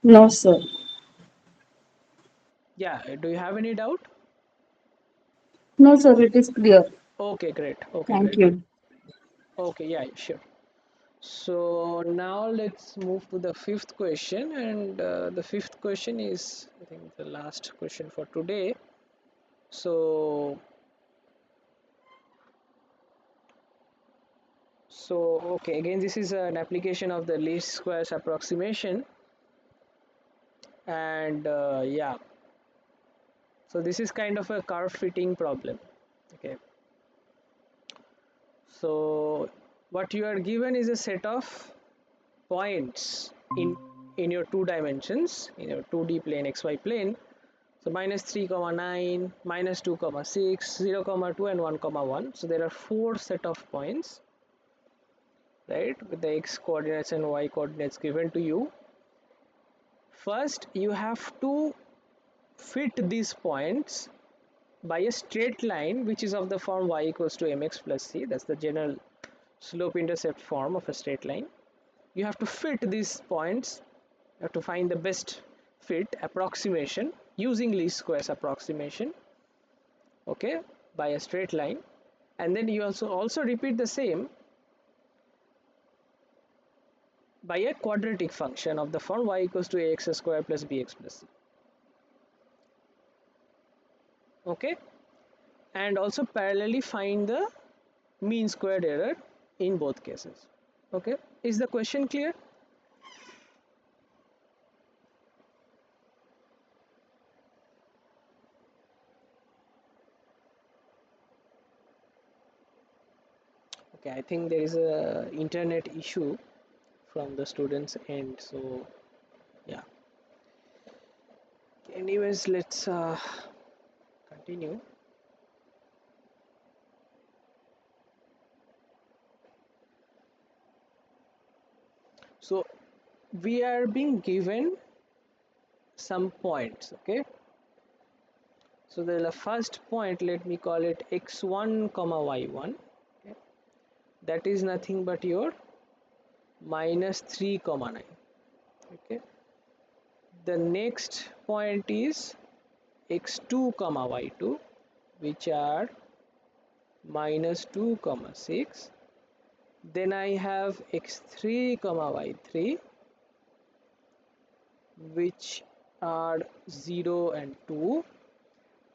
Speaker 2: No, sir.
Speaker 1: Yeah, do you have any doubt?
Speaker 2: No, sir, it is clear.
Speaker 1: Okay, great. Okay,
Speaker 2: Thank
Speaker 1: great.
Speaker 2: you.
Speaker 1: Okay, yeah, sure. So now let's move to the fifth question, and the fifth question is, I think, the last question for today. So, okay, again, this is an application of the least squares approximation, and yeah, so this is kind of a curve fitting problem. Okay, so what you are given is a set of points in your two dimensions, in your 2D plane, xy plane. So minus 3 comma 9, minus 2 comma 6, 0 comma 2, and 1 comma 1. So there are four set of points, right, with the x coordinates and y coordinates given to you. First you have to fit these points by a straight line which is of the form y equals to mx plus c. That's the general slope intercept form of a straight line. You have to fit these points. You have to find the best fit approximation using least squares approximation, okay, by a straight line. And then you also repeat the same by a quadratic function of the form y equals to ax square plus bx plus c, okay, and also parallelly find the mean squared error in both cases. Okay, is the question clear? Okay, I think there is a internet issue from the students end, so yeah, anyways, let's continue. So we are being given some points, okay, so the first point, let me call it x1 comma y1, okay? That is nothing but your minus 3 comma 9, okay. The next point is x2 comma y2, which are minus 2 comma 6. Then I have x3 comma y3, which are 0 and 2,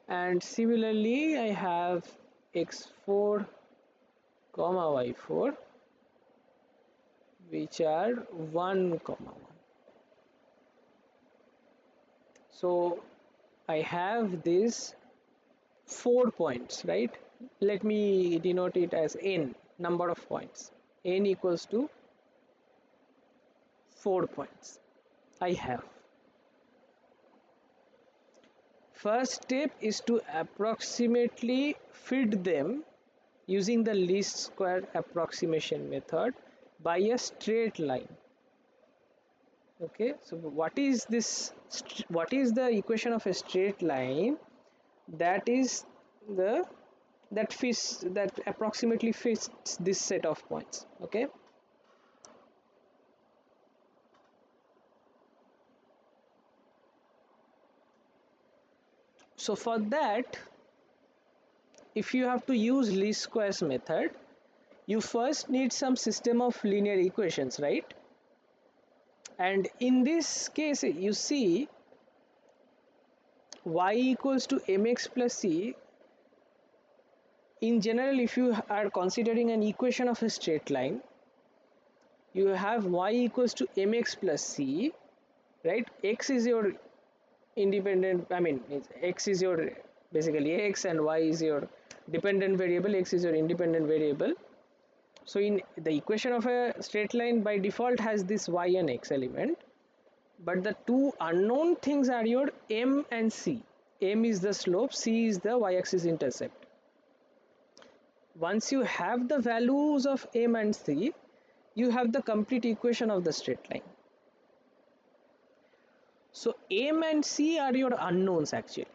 Speaker 1: and similarly I have x4 comma y4, which are 1 comma 1. So I have these 4 points, right? Let me denote it as n, number of points. N equals to 4 points I have. First step is to approximately fit them using the least square approximation method by a straight line. Okay, so what is this? What is the equation of a straight line? That is the that approximately fits this set of points. Okay, so for that, if you have to use least squares method, you first need some system of linear equations, right? And in this case, you see y equals to mx plus c. In general, if you are considering an equation of a straight line, you have y equals to mx plus c, right? X is your independent, I mean, x is your basically x, and y is your dependent variable, x is your independent variable. So in the equation of a straight line, by default has this y and x element. but the two unknown things are your m and c. M is the slope, c is the y-axis intercept. Once you have the values of m and c, you have the complete equation of the straight line. So m and c are your unknowns actually.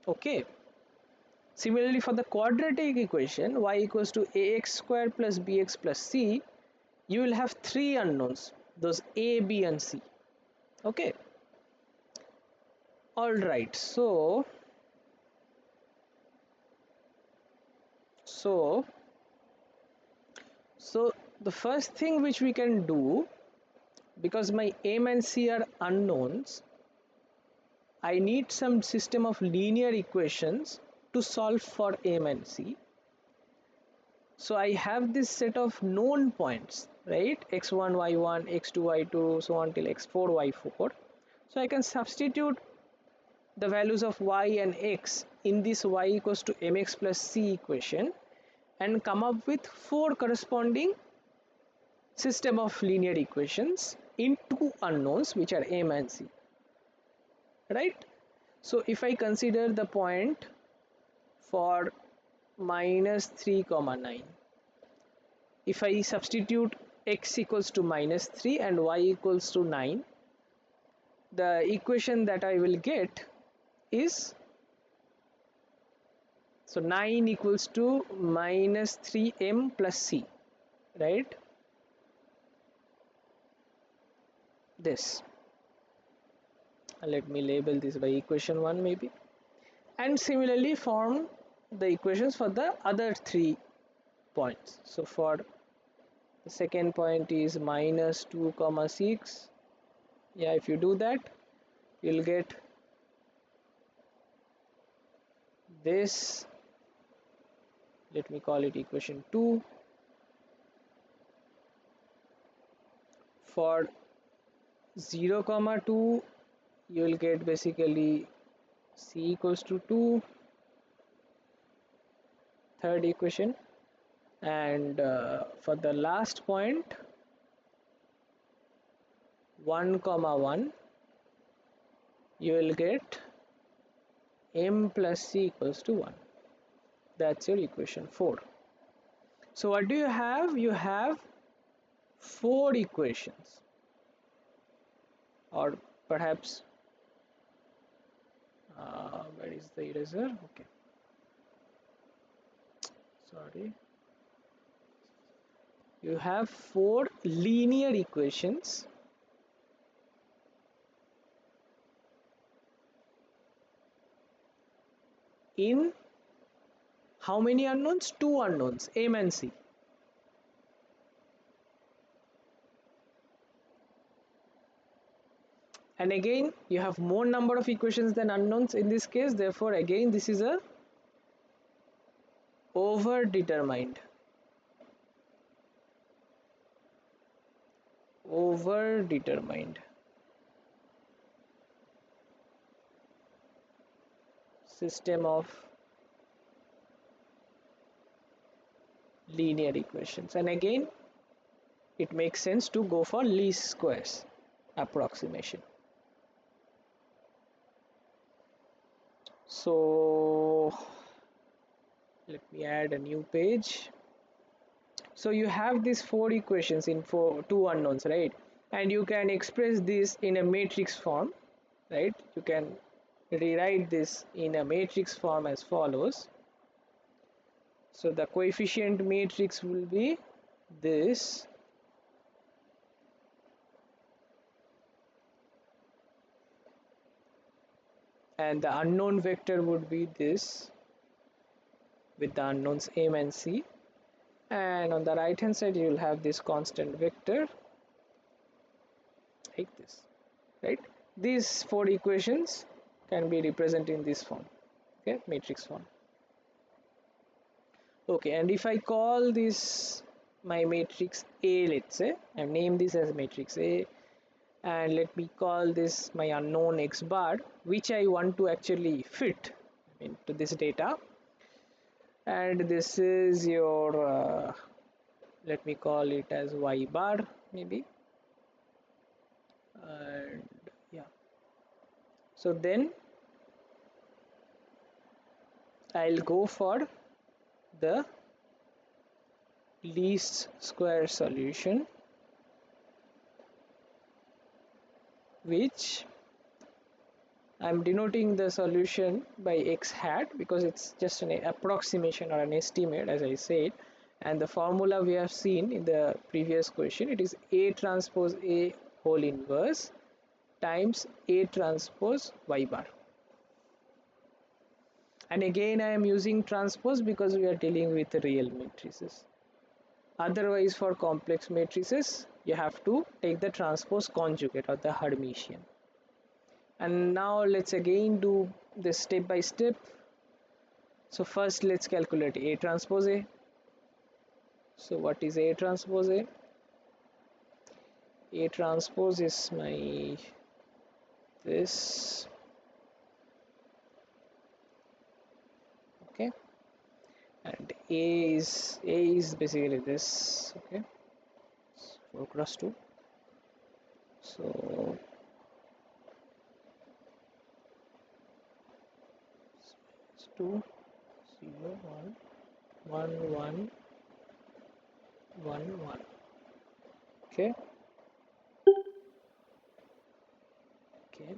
Speaker 1: Okay. Similarly, for the quadratic equation y equals to ax square plus bx plus c, you will have three unknowns, those a, b and c. Okay. All right. So the first thing which we can do, because my m and c are unknowns, I need some system of linear equations to solve for m and c. So I have this set of known points, right? x1, y1, x2, y2, so on till x4, y4. So I can substitute the values of y and x in this y equals to mx plus c equation and come up with four corresponding system of linear equations in two unknowns, which are m and c, right? So if I consider the point for minus 3 comma 9, if I substitute x equals to minus 3 and y equals to 9, the equation that I will get is, so 9 equals to minus 3m plus c, right? This, let me label this by equation 1 maybe, and similarly form the equations for the other 3 points. So for the second point is minus 2 comma 6. Yeah, if you do that, you'll get this. Let me call it equation 2. For 0 comma 2, you will get basically c equals to 2, third equation. And for the last point 1 comma 1, you will get m plus c equals to 1. That's your equation 4. So what do you have? You have 4 equations, or perhaps where is the eraser? Okay, sorry. You have 4 linear equations in how many unknowns? 2 unknowns, m and c. And again, you have more number of equations than unknowns in this case. Therefore, again, this is a overdetermined system of linear equations. And again, it makes sense to go for least squares approximation. So let me add a new page. So you have these 4 equations in 2 unknowns, right? And you can express this in a matrix form, right? You can rewrite this in a matrix form as follows. So the coefficient matrix will be this, and the unknown vector would be this with the unknowns m and c, and on the right hand side you will have this constant vector like this, right? These 4 equations can be represented in this form, okay, matrix form. Okay, and if I call this my matrix A, let's say, and name this as matrix A, and let me call this my unknown x bar, which I want to actually fit into this data, and this is your let me call it as y bar maybe. and yeah, so then I'll go for the least square solution, which I'm denoting the solution by x hat because it's just an approximation or an estimate, as I said. And the formula we have seen in the previous question, it is A transpose A whole inverse times A transpose y bar. And again I am using transpose because we are dealing with real matrices. Otherwise, for complex matrices, you have to take the transpose conjugate or the Hermitian. And now let's again do this step by step. So first let's calculate A transpose A. So what is A transpose A? A transpose is my this, okay, and A is basically this, okay, 4 cross 2. So it's 2 0 1 1 1 1 1, okay, okay.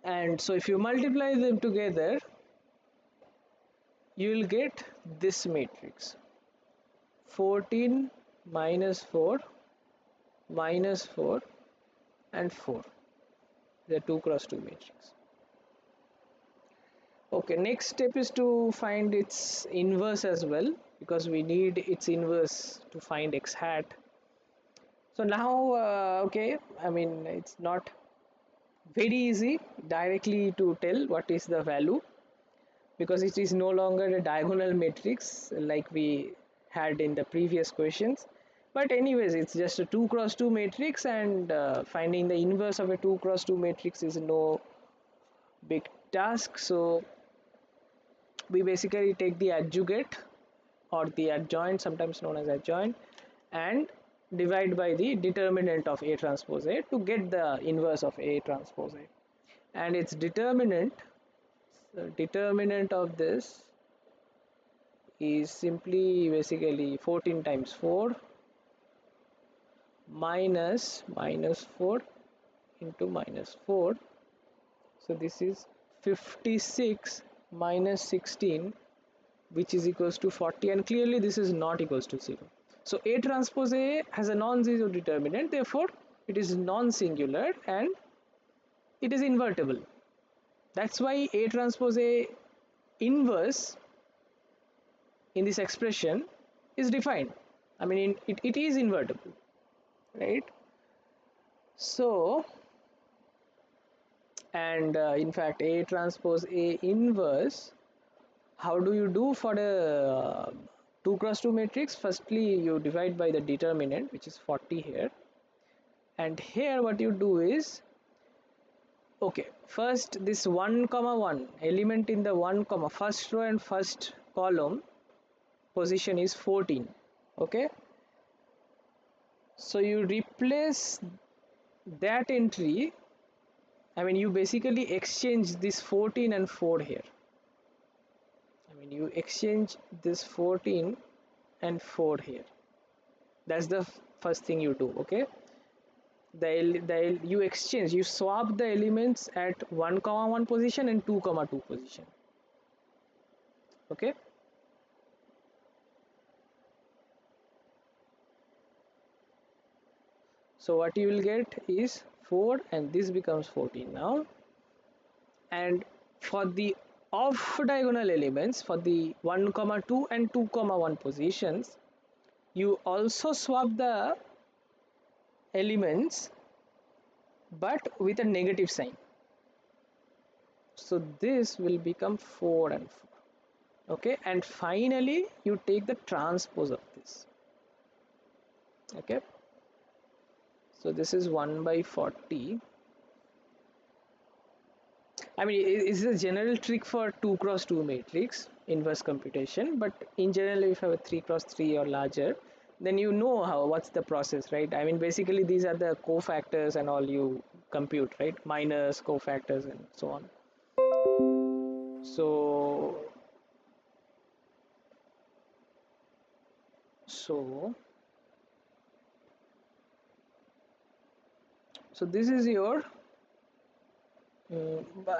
Speaker 1: And so if you multiply them together, you will get this matrix: 14 minus 4 minus 4 and 4, the 2 cross 2 matrix. Okay, next step is to find its inverse as well, because we need its inverse to find x hat. So now okay, I mean, it's not very easy directly to tell what is the value, because it is no longer a diagonal matrix like we had in the previous questions. But anyways, it's just a 2 cross 2 matrix, and finding the inverse of a 2 cross 2 matrix is no big task. So we basically take the adjugate or the adjoint, sometimes known as adjoint, and divide by the determinant of A transpose A to get the inverse of A transpose A. And its determinant, the determinant of this is simply basically 14 times 4 minus 4 into minus 4. So this is 56 minus 16, which is equals to 40, and clearly this is not equals to 0. So A transpose A has a non-zero determinant, therefore it is non-singular and it is invertible. That's why A transpose A inverse in this expression is defined. I mean, it is invertible, right? So, and in fact, A transpose A inverse, how do you do for a 2 cross 2 matrix? Firstly, you divide by the determinant, which is 40 here, and here what you do is, okay, first this 1 comma 1 element in the 1 comma first row and first column position is 14, okay. So you replace that entry, I mean, you basically exchange this 14 and 4 here. I mean, you exchange this 14 and 4 here. That's the first thing you do, okay. You exchange, you swap the elements at 1 comma 1 position and 2 comma 2 position, okay. So what you will get is 4, and this becomes 14 now. And for the off diagonal elements, for the 1 comma 2 and 2 comma 1 positions, you also swap the elements but with a negative sign. So this will become 4 and 4, okay. And finally you take the transpose of this, okay. So this is 1 by 40, I mean, it's a general trick for 2 cross 2 matrix inverse computation, but in general, if you have a 3 cross 3 or larger, then you know how what's the process, right? I mean, basically, these are the cofactors and all you compute, right? Minus cofactors and so on. So, so, so this is your.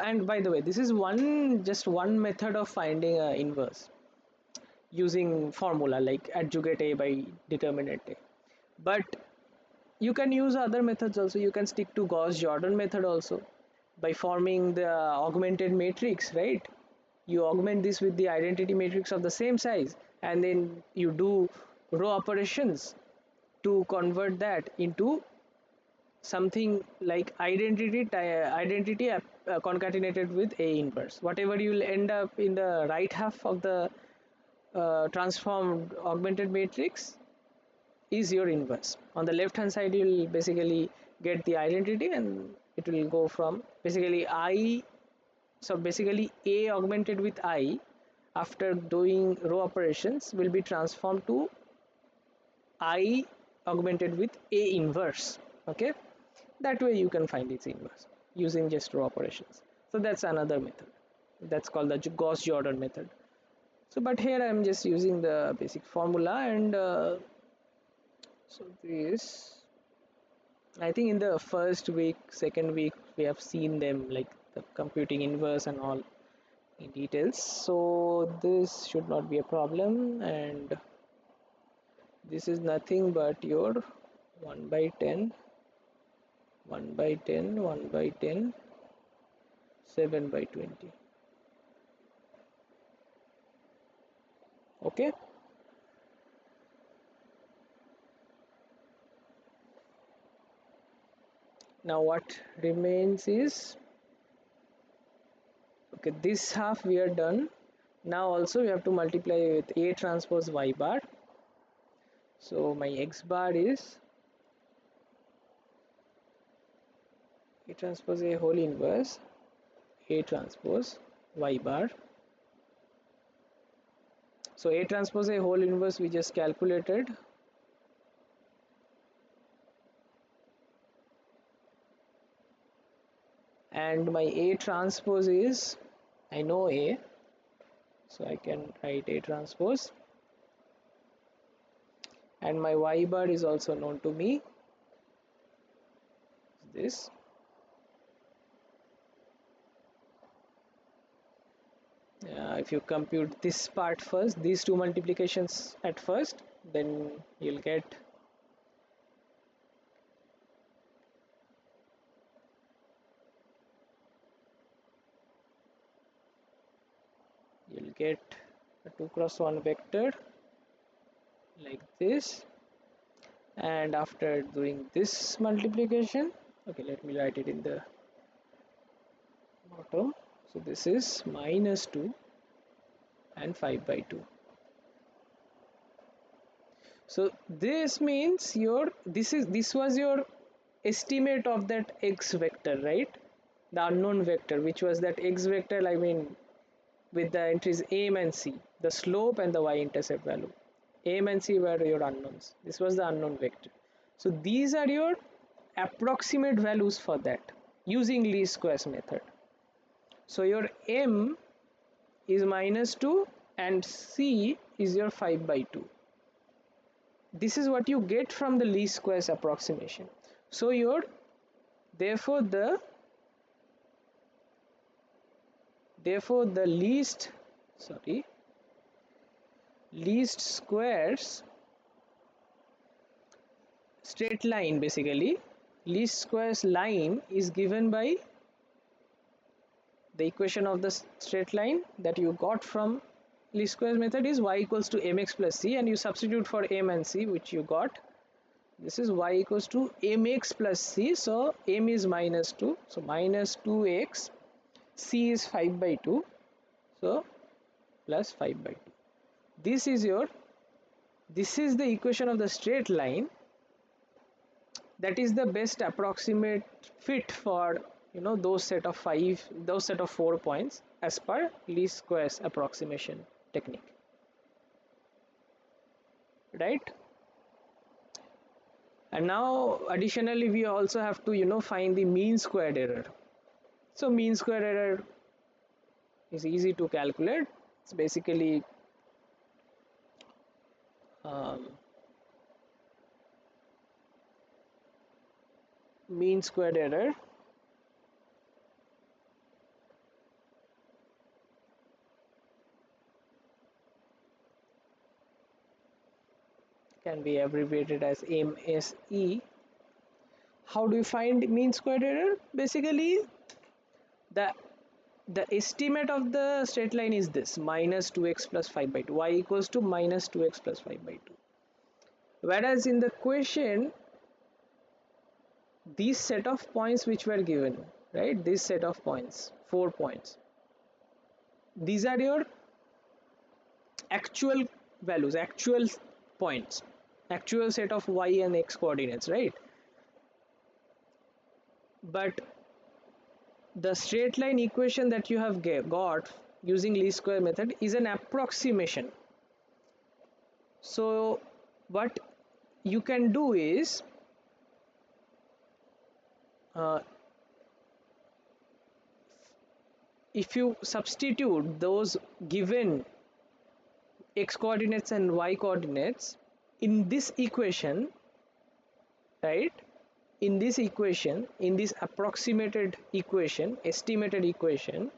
Speaker 1: And by the way, this is just one method of finding a inverse using formula like adjugate A by determinant A. But you can use other methods also. You can stick to Gauss-Jordan method also by forming the augmented matrix, right? You augment this with the identity matrix of the same size, and then you do row operations to convert that into something like identity concatenated with A inverse. Whatever you'll end up in the right half of the transformed augmented matrix is your inverse. On the left hand side, you'll basically get the identity, and it will go from basically I. So basically, A augmented with I after doing row operations will be transformed to I augmented with A inverse. Okay, that way you can find its inverse using just row operations. So that's another method. That's called the Gauss-Jordan method. So, but here I'm just using the basic formula, and so this, I think in the first week, second week, we have seen them like the computing inverse and all in details. So this should not be a problem, and this is nothing but your 1 by 10, 1 by 10, 1 by 10, 7 by 20. Okay. Now what remains is, okay, this half we are done. Now also we have to multiply with A transpose Y bar. So my X bar is A transpose A whole inverse A transpose Y bar. So A transpose A whole inverse we just calculated, and my A transpose is, I know A, so I can write A transpose, and my Y bar is also known to me, this. If you compute this part first, these two multiplications at first, then you'll get a 2 cross 1 vector like this, and after doing this multiplication, okay, let me write it in the bottom. So this is minus 2 and 5 by 2. So this means this was your estimate of that x vector, right? The unknown vector, which was that x vector, I mean, with the entries m and c, the slope and the y-intercept value. M and c were your unknowns. This was the unknown vector. So these are your approximate values for that using least squares method. So your m is minus 2 and c is your 5 by 2. This is what you get from the least squares approximation. So your therefore the least squares straight line, basically least squares line is given by the equation of the straight line that you got from least squares method is y equals to mx plus c, and you substitute for m and c which you got. This is y equals to mx plus c, so m is minus 2, so minus 2x, c is 5 by 2, so plus 5 by 2. This is the equation of the straight line that is the best approximate fit for those set of five, those set of 4 points as per least squares approximation technique, right? And now additionally we also have to find the mean squared error. So mean squared error is easy to calculate. It's basically um, mean squared error can be abbreviated as MSE. How do you find mean squared error? Basically, the the estimate of the straight line is this: minus 2x plus 5 by 2, y equals to minus 2x plus 5 by 2. Whereas in the question, these set of points which were given, right, this set of points, 4 points, these are your actual values, actual points, actual set of y and x coordinates, right? But the straight line equation that you have got using least square method is an approximation. So what you can do is, uh, if you substitute those given x coordinates and y coordinates in this equation, right, in this equation, in this approximated equation, estimated equation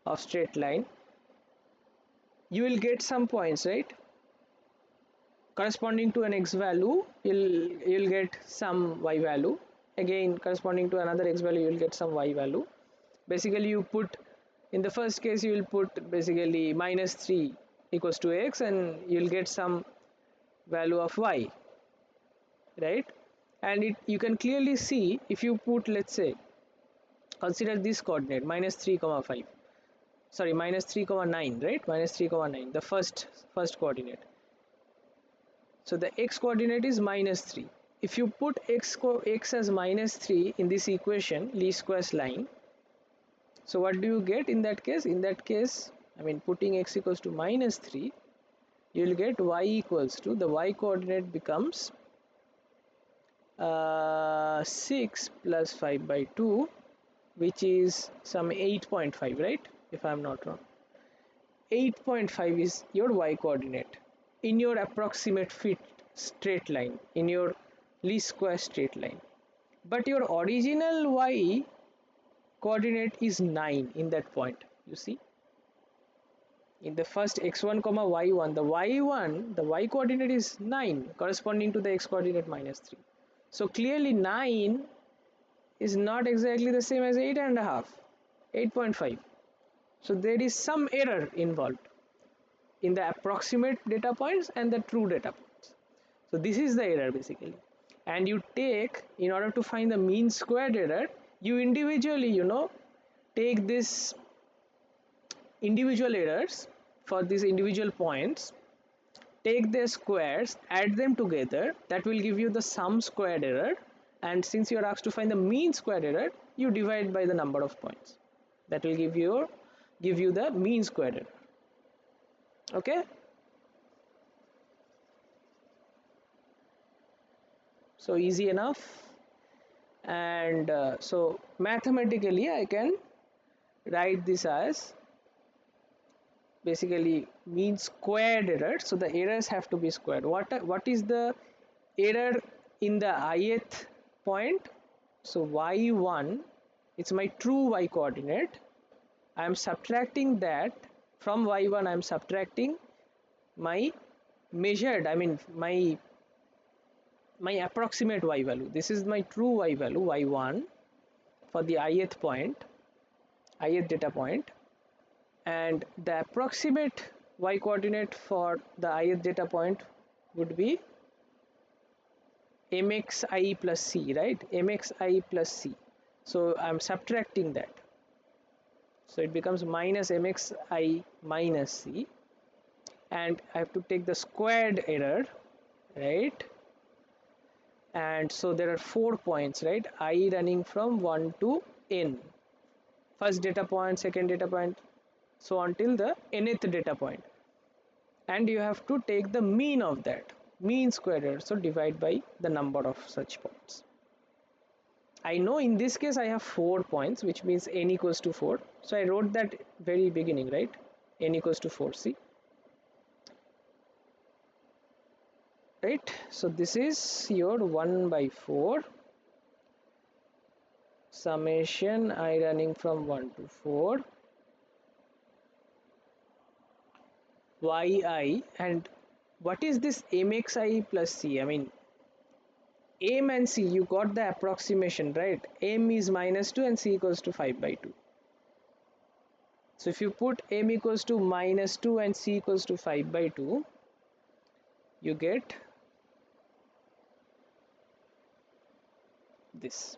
Speaker 1: of straight line, you will get some points, right, corresponding to an x value. You'll get some y value, again corresponding to another x value you'll get some y value. Basically you put, in the first case you will put basically minus 3 equals to x and you'll get some value of y, right? And you can clearly see, if you put, let's say, consider this coordinate minus 3 comma 5, sorry, minus 3 comma 9, right, minus 3 comma 9, the first coordinate. So the x coordinate is minus 3. If you put x as minus 3 in this equation, least squares line, so what do you get in that case? In that case, I mean, putting x equals to minus 3, you will get y equals to, the y coordinate becomes 6 plus 5 by 2, which is some 8.5, right, if I am not wrong. 8.5 is your y coordinate in your approximate fit straight line, in your least square straight line. But your original y coordinate is 9 in that point. You see, in the first x1 comma y1, the y coordinate is 9 corresponding to the x coordinate minus 3. So clearly 9 is not exactly the same as 8 and a half, 8.5. So there is some error involved in the approximate data points and the true data points. So this is the error basically. And you take, in order to find the mean squared error, you individually take this individual errors for these individual points, take their squares, add them together, that will give you the sum squared error. And since you are asked to find the mean squared error, you divide by the number of points, that will give you the mean squared error. Okay, so easy enough. And so mathematically I can write this as basically mean squared error. So the errors have to be squared. What is the error in the ith point? So y1, it's my true y coordinate. I am subtracting that from y1. I am subtracting my measured, I mean my approximate y value. This is my true y value, y1, for the ith point, ith data point, and the approximate y coordinate for the ith data point would be mxi plus c, right, mxi plus c. So I'm subtracting that, so it becomes minus mxi minus c, and I have to take the squared error, right? And so there are 4 points, right, I running from 1 to n. first data point, second data point, so until the nth data point, and you have to take the mean of that, mean square error, so divide by the number of such points. I know in this case I have 4 points, which means n equals to 4, so I wrote that very beginning, right? N equals to 4, see, right? So this is your 1 by 4 summation I running from 1 to 4 yi, and what is this mxi plus c? I mean, m and c, you got the approximation, right? M is minus 2 and c equals to 5 by 2. So if you put m equals to minus 2 and c equals to 5 by 2, you get this.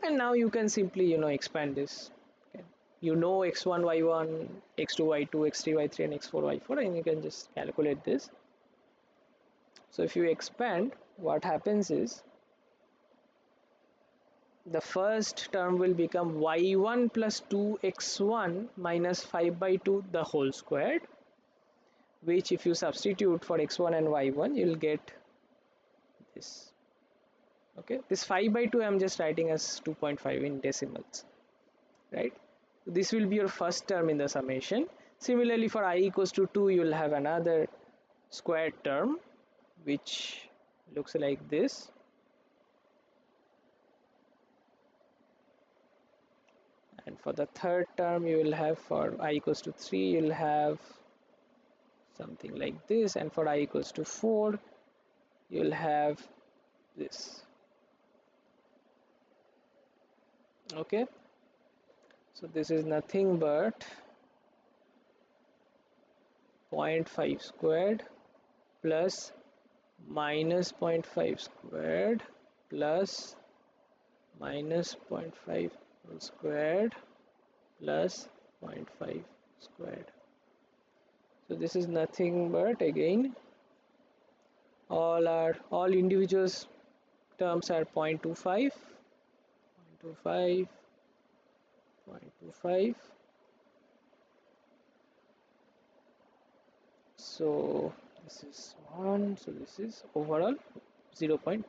Speaker 1: And now you can simply, expand this. Okay. You know x1 y1, x2 y2, x3 y3, and x4 y4, and you can just calculate this. So if you expand, what happens is the first term will become y1 plus 2x1 minus 5 by 2 the whole squared, which if you substitute for x1 and y1, you'll get this. Okay, this 5 by 2 I'm just writing as 2.5 in decimals, right? This will be your first term in the summation. Similarly, for I equals to 2, you'll have another squared term which looks like this. And for the third term, you will have, for I equals to 3, you'll have something like this, and for I equals to 4, you'll have this. Okay, so this is nothing but 0.5 squared plus minus 0.5 squared plus minus 0.5 squared plus 0.5 squared. So this is nothing but, again, all individuals terms are 0.25, 0.25, 0.25. So this is 1, so this is overall 0.25.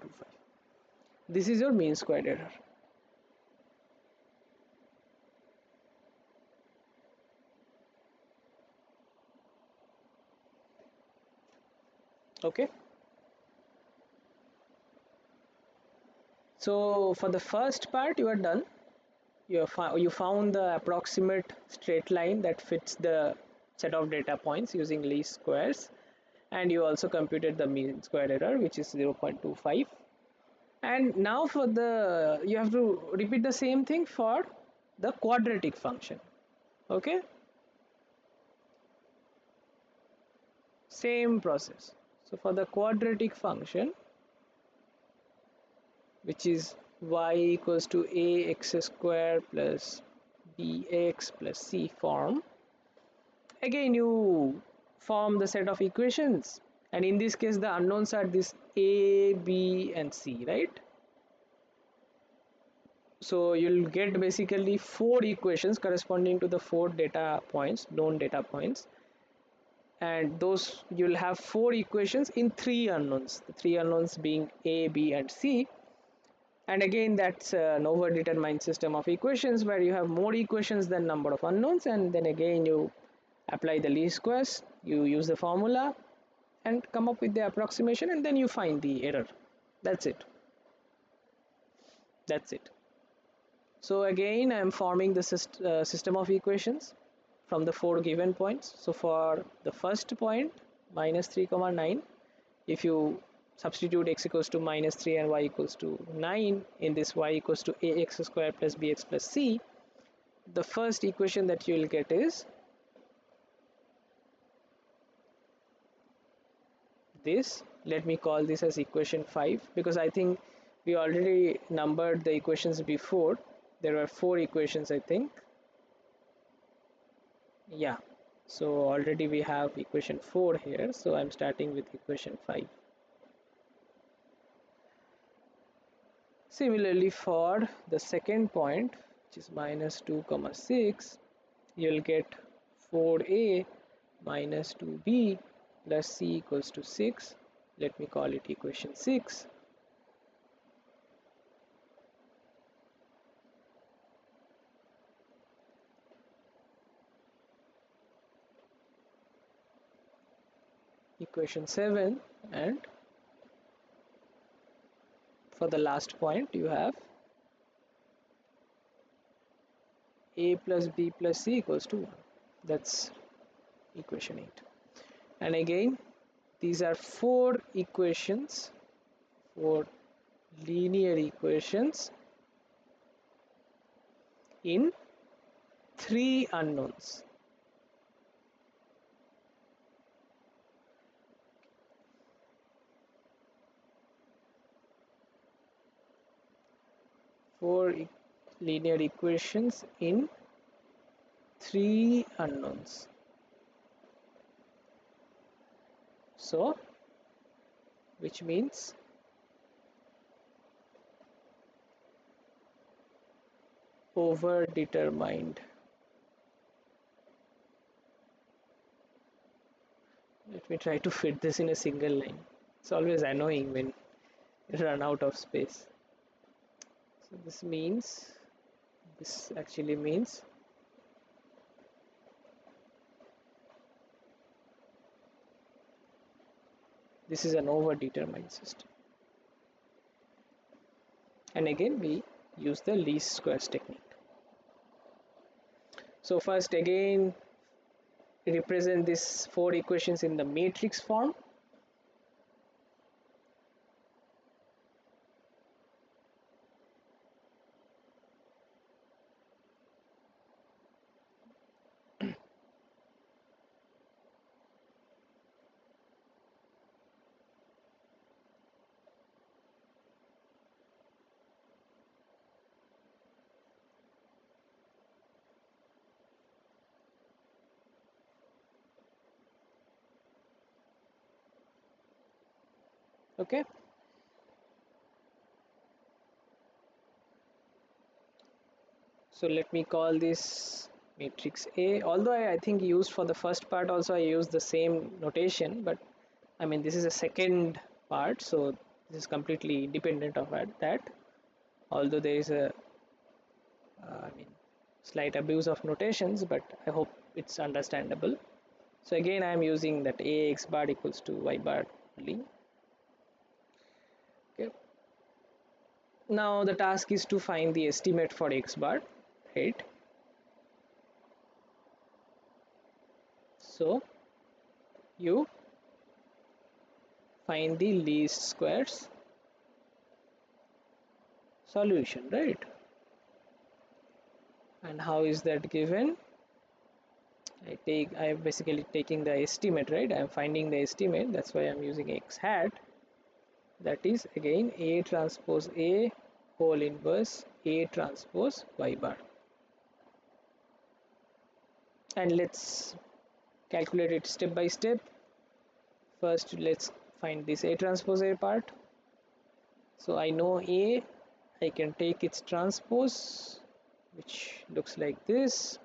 Speaker 1: This is your mean squared error. Okay, so for the first part you are done. You found the approximate straight line that fits the set of data points using least squares, and you also computed the mean square error, which is 0.25. And now for the, you have to repeat the same thing for the quadratic function. Okay, same process. So for the quadratic function, which is y equals to ax square plus bx plus c form, again you form the set of equations, and in this case the unknowns are this a, b and c, right? So you'll get basically 4 equations corresponding to the 4 data points, known data points, and those you'll have 4 equations in 3 unknowns, the 3 unknowns being a, b and c. And again, that's an overdetermined system of equations where you have more equations than number of unknowns, and then again you apply the least squares, you use the formula and come up with the approximation, and then you find the error. That's it. That's it. So again, I am forming the system of equations from the 4 given points. So for the first point, minus 3 comma 9, if you substitute x equals to minus 3 and y equals to 9 in this y equals to ax square plus bx plus c, the first equation that you will get is this. Let me call this as equation 5, because I think we already numbered the equations before. There were 4 equations, I think. Yeah, so already we have equation 4 here, so I'm starting with equation 5. Similarly, for the second point, which is minus 2 comma 6, you'll get 4a minus 2b plus c equals to 6. Let me call it equation 6. Equation 7, and for the last point you have a plus b plus c equals to 1. That's equation 8. And again, these are four linear equations in three unknowns. Linear equations in three unknowns. So, which means overdetermined. Let me try to fit this in a single line. It's always annoying when you run out of space. So this actually means this is an overdetermined system. And again, we use the least squares technique. So first, again, represent these four equations in the matrix form. Okay, so let me call this matrix A, although I think used for the first part also I used the same notation, but I mean this is a second part, so this is completely independent of that, although there is a I mean slight abuse of notations, but I hope it's understandable. So again I am using that ax bar equals to y bar only. Okay, now the task is to find the estimate for x bar, right? So you find the least squares solution, right? And how is that given? I'm basically taking the estimate, right? I'm finding the estimate, that's why I'm using x hat. That is again A transpose A whole inverse A transpose y bar. And let's calculate it step by step. First let's find this A transpose A part. So I know A, I can take its transpose, which looks like this.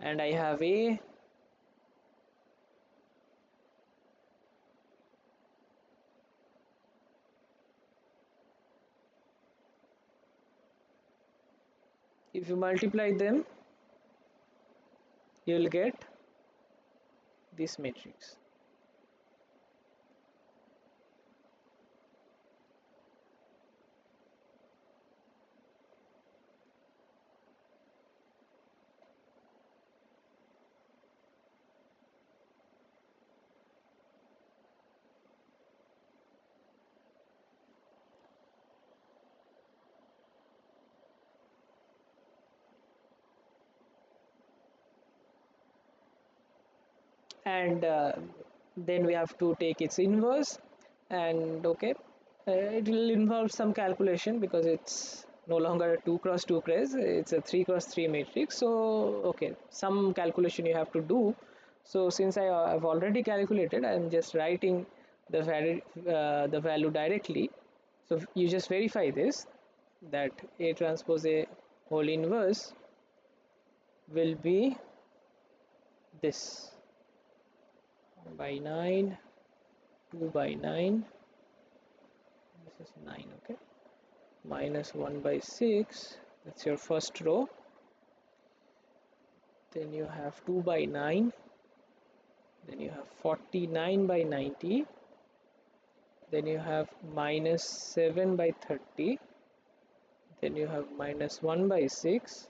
Speaker 1: And I have A. If you multiply them, you will get this matrix. And then we have to take its inverse, and okay, it will involve some calculation because it's no longer a 2 cross 2 cross, it's a 3 cross 3 matrix. So okay, some calculation you have to do, So since I've already calculated, I'm just writing the value directly. So you just verify this, that A transpose A whole inverse will be this, 1 by 9, 2 by 9, this is 9, okay, minus 1 by 6, that's your first row. Then you have 2 by 9, then you have 49 by 90, then you have minus 7 by 30, then you have minus 1 by 6,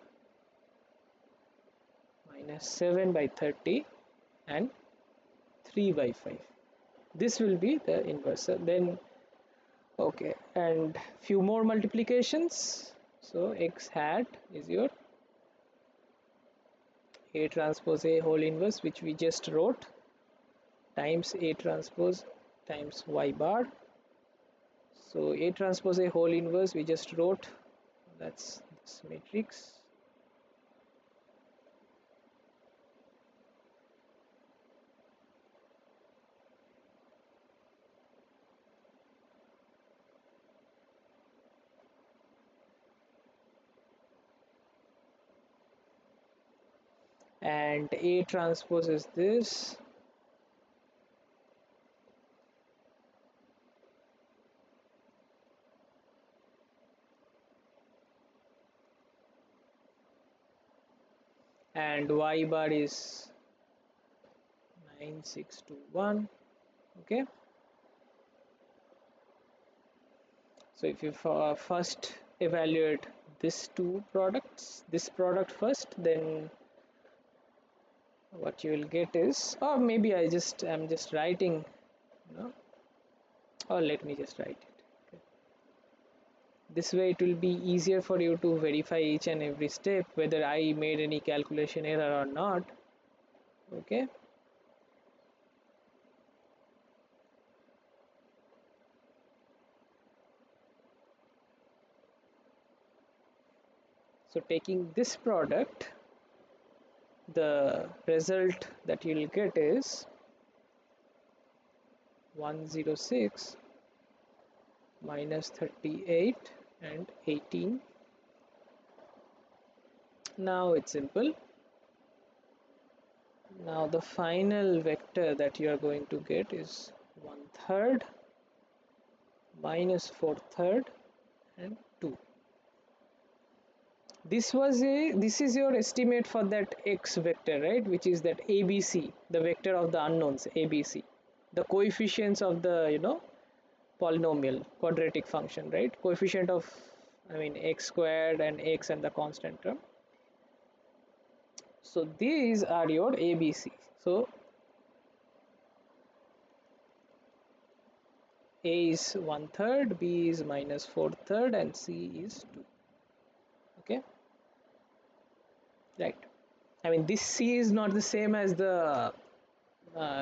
Speaker 1: minus 7 by 30, and 3 by 5. This will be the inverse. Then okay, and few more multiplications. So x hat is your A transpose A whole inverse, which we just wrote, times A transpose times y bar. So A transpose A whole inverse we just wrote, that's this matrix. And A transpose is this, and y bar is 9621. Okay, so if you first evaluate this this product first, then what you will get is, or maybe I'm just writing, you know, or let me just write it. Okay. This way it will be easier for you to verify each and every step whether I made any calculation error or not. Okay, so taking this product, the result that you'll get is 106 minus 38 and 18. Now it's simple. Now the final vector that you are going to get is 1/3 minus 4/3 and 2. This is your estimate for that x vector, right, which is that ABC, the vector of the unknowns, ABC, the coefficients of the, you know, polynomial quadratic function, right, coefficient of, I mean, x squared and x and the constant term. So these are your ABC. So A is 1/3, B is minus 4/3, and C is 2. Okay, right. I mean, this C is not the same as the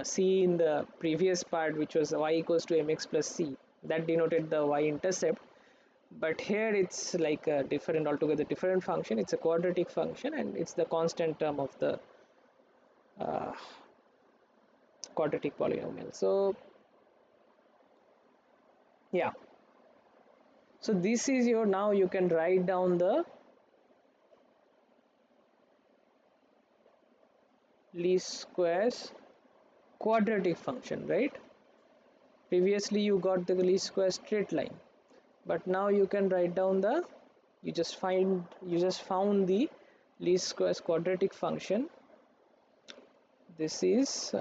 Speaker 1: C in the previous part, which was y equals to mx plus c, that denoted the y-intercept. But here it's like a different, altogether different function. It's a quadratic function, and it's the constant term of the uh, quadratic polynomial. So yeah, so this is your, now you can write down the least squares quadratic function, right? Previously you got the least square straight line, but now you can write down the, you just found the least squares quadratic function. This is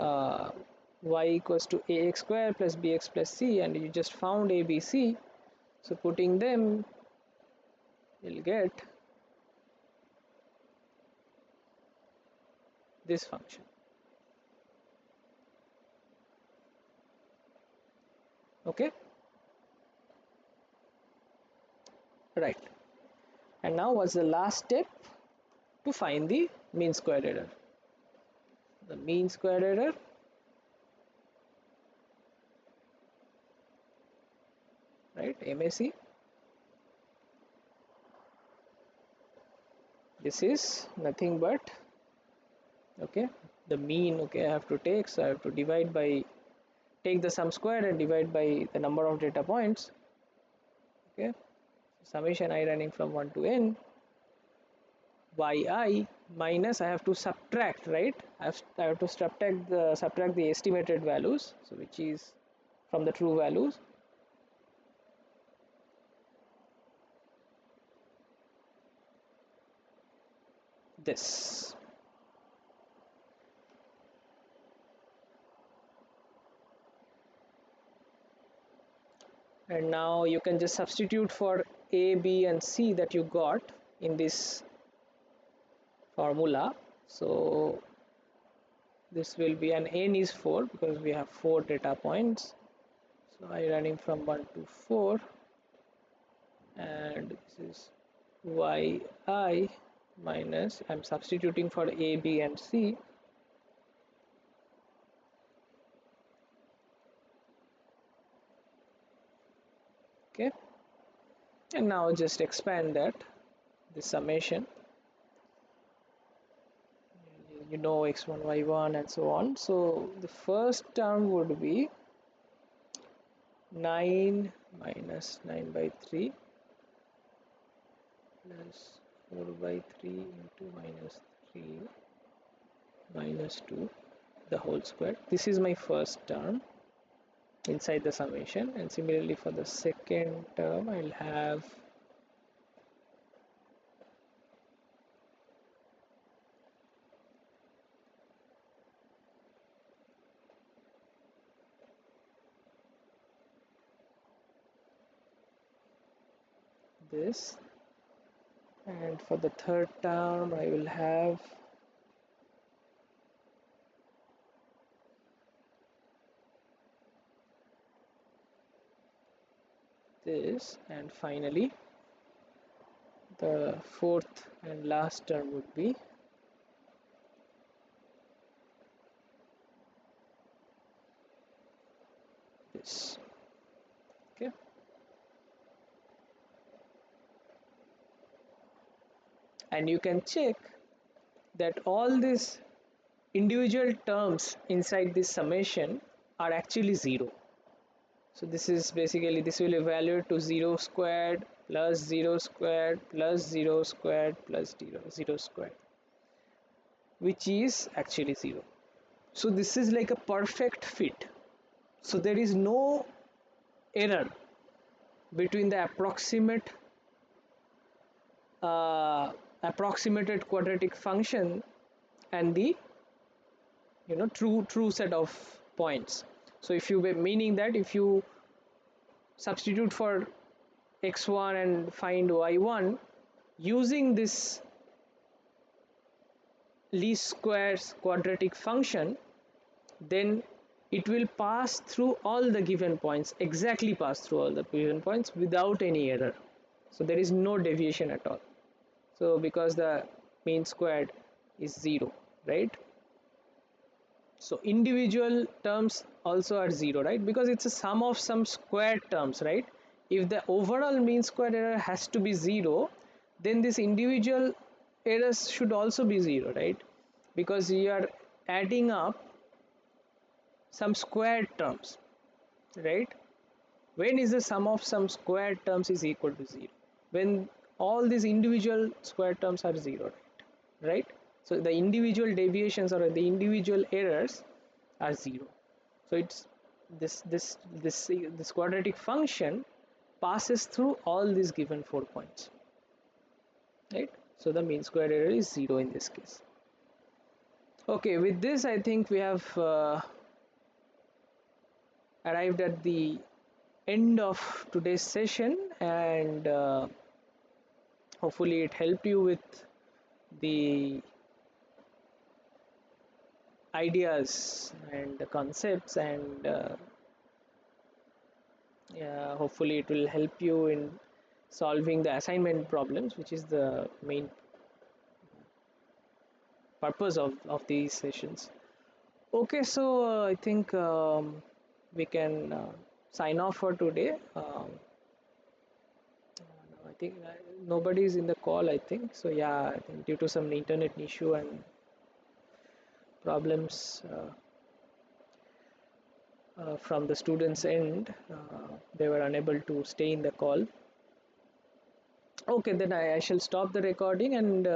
Speaker 1: y equals to ax square plus bx plus c, and you just found ABC. So putting them, you'll get this function. Okay, right. And now what's the last step? To find the mean square error. The mean square error, right, MAC. This is nothing but Okay, the mean, okay, I have to take, so I have to divide by, take the sum squared and divide by the number of data points. Okay, summation I running from 1 to n yi minus, I have to subtract, right? I have to subtract the estimated values, so which is from the true values, this. And now you can just substitute for a, b and c that you got in this formula. So this will be, an n is 4 because we have 4 data points, so I running from 1 to 4, and this is yi minus, I'm substituting for a, b and c. Okay, and now just expand that, the summation, you know, x1 y1 and so on. So the first term would be 9 minus 9 by 3 plus 4 by 3 into minus 3 minus 2 the whole square. This is my first term inside the summation, and similarly for the second term I'll have this, and for the third term I will have this, and finally the fourth and last term would be this. Okay, and you can check that all these individual terms inside this summation are actually 0. So this is basically, this will evaluate to 0 squared plus 0 squared plus 0 squared plus 0 squared, which is actually 0. So this is like a perfect fit. So there is no error between the uh, approximated quadratic function and the, true set of points. So if you, meaning that if you substitute for x1 and find y1 using this least squares quadratic function, then it will pass through all the given points, exactly pass through all the given points without any error. So there is no deviation at all. So because the mean squared is 0, right? So individual terms also are 0, right? Because it's a sum of some squared terms, right? If the overall mean square error has to be 0, then this individual errors should also be 0, right? Because you are adding up some squared terms, right? When is the sum of some squared terms is equal to 0? When all these individual square terms are 0, right? So the individual deviations or the individual errors are 0. So it's this quadratic function passes through all these given 4 points, right? So the mean square error is 0 in this case. Okay, with this I think we have arrived at the end of today's session, and hopefully it helped you with the ideas and the concepts, and hopefully it will help you in solving the assignment problems, which is the main purpose of these sessions. Okay, so I think we can sign off for today. I think nobody is in the call, I think so. Yeah, I think due to some internet issue, and problems from the students' end. They were unable to stay in the call. Okay, then I shall stop the recording and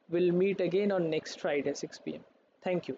Speaker 1: we'll meet again on next Friday, 6 p.m. Thank you.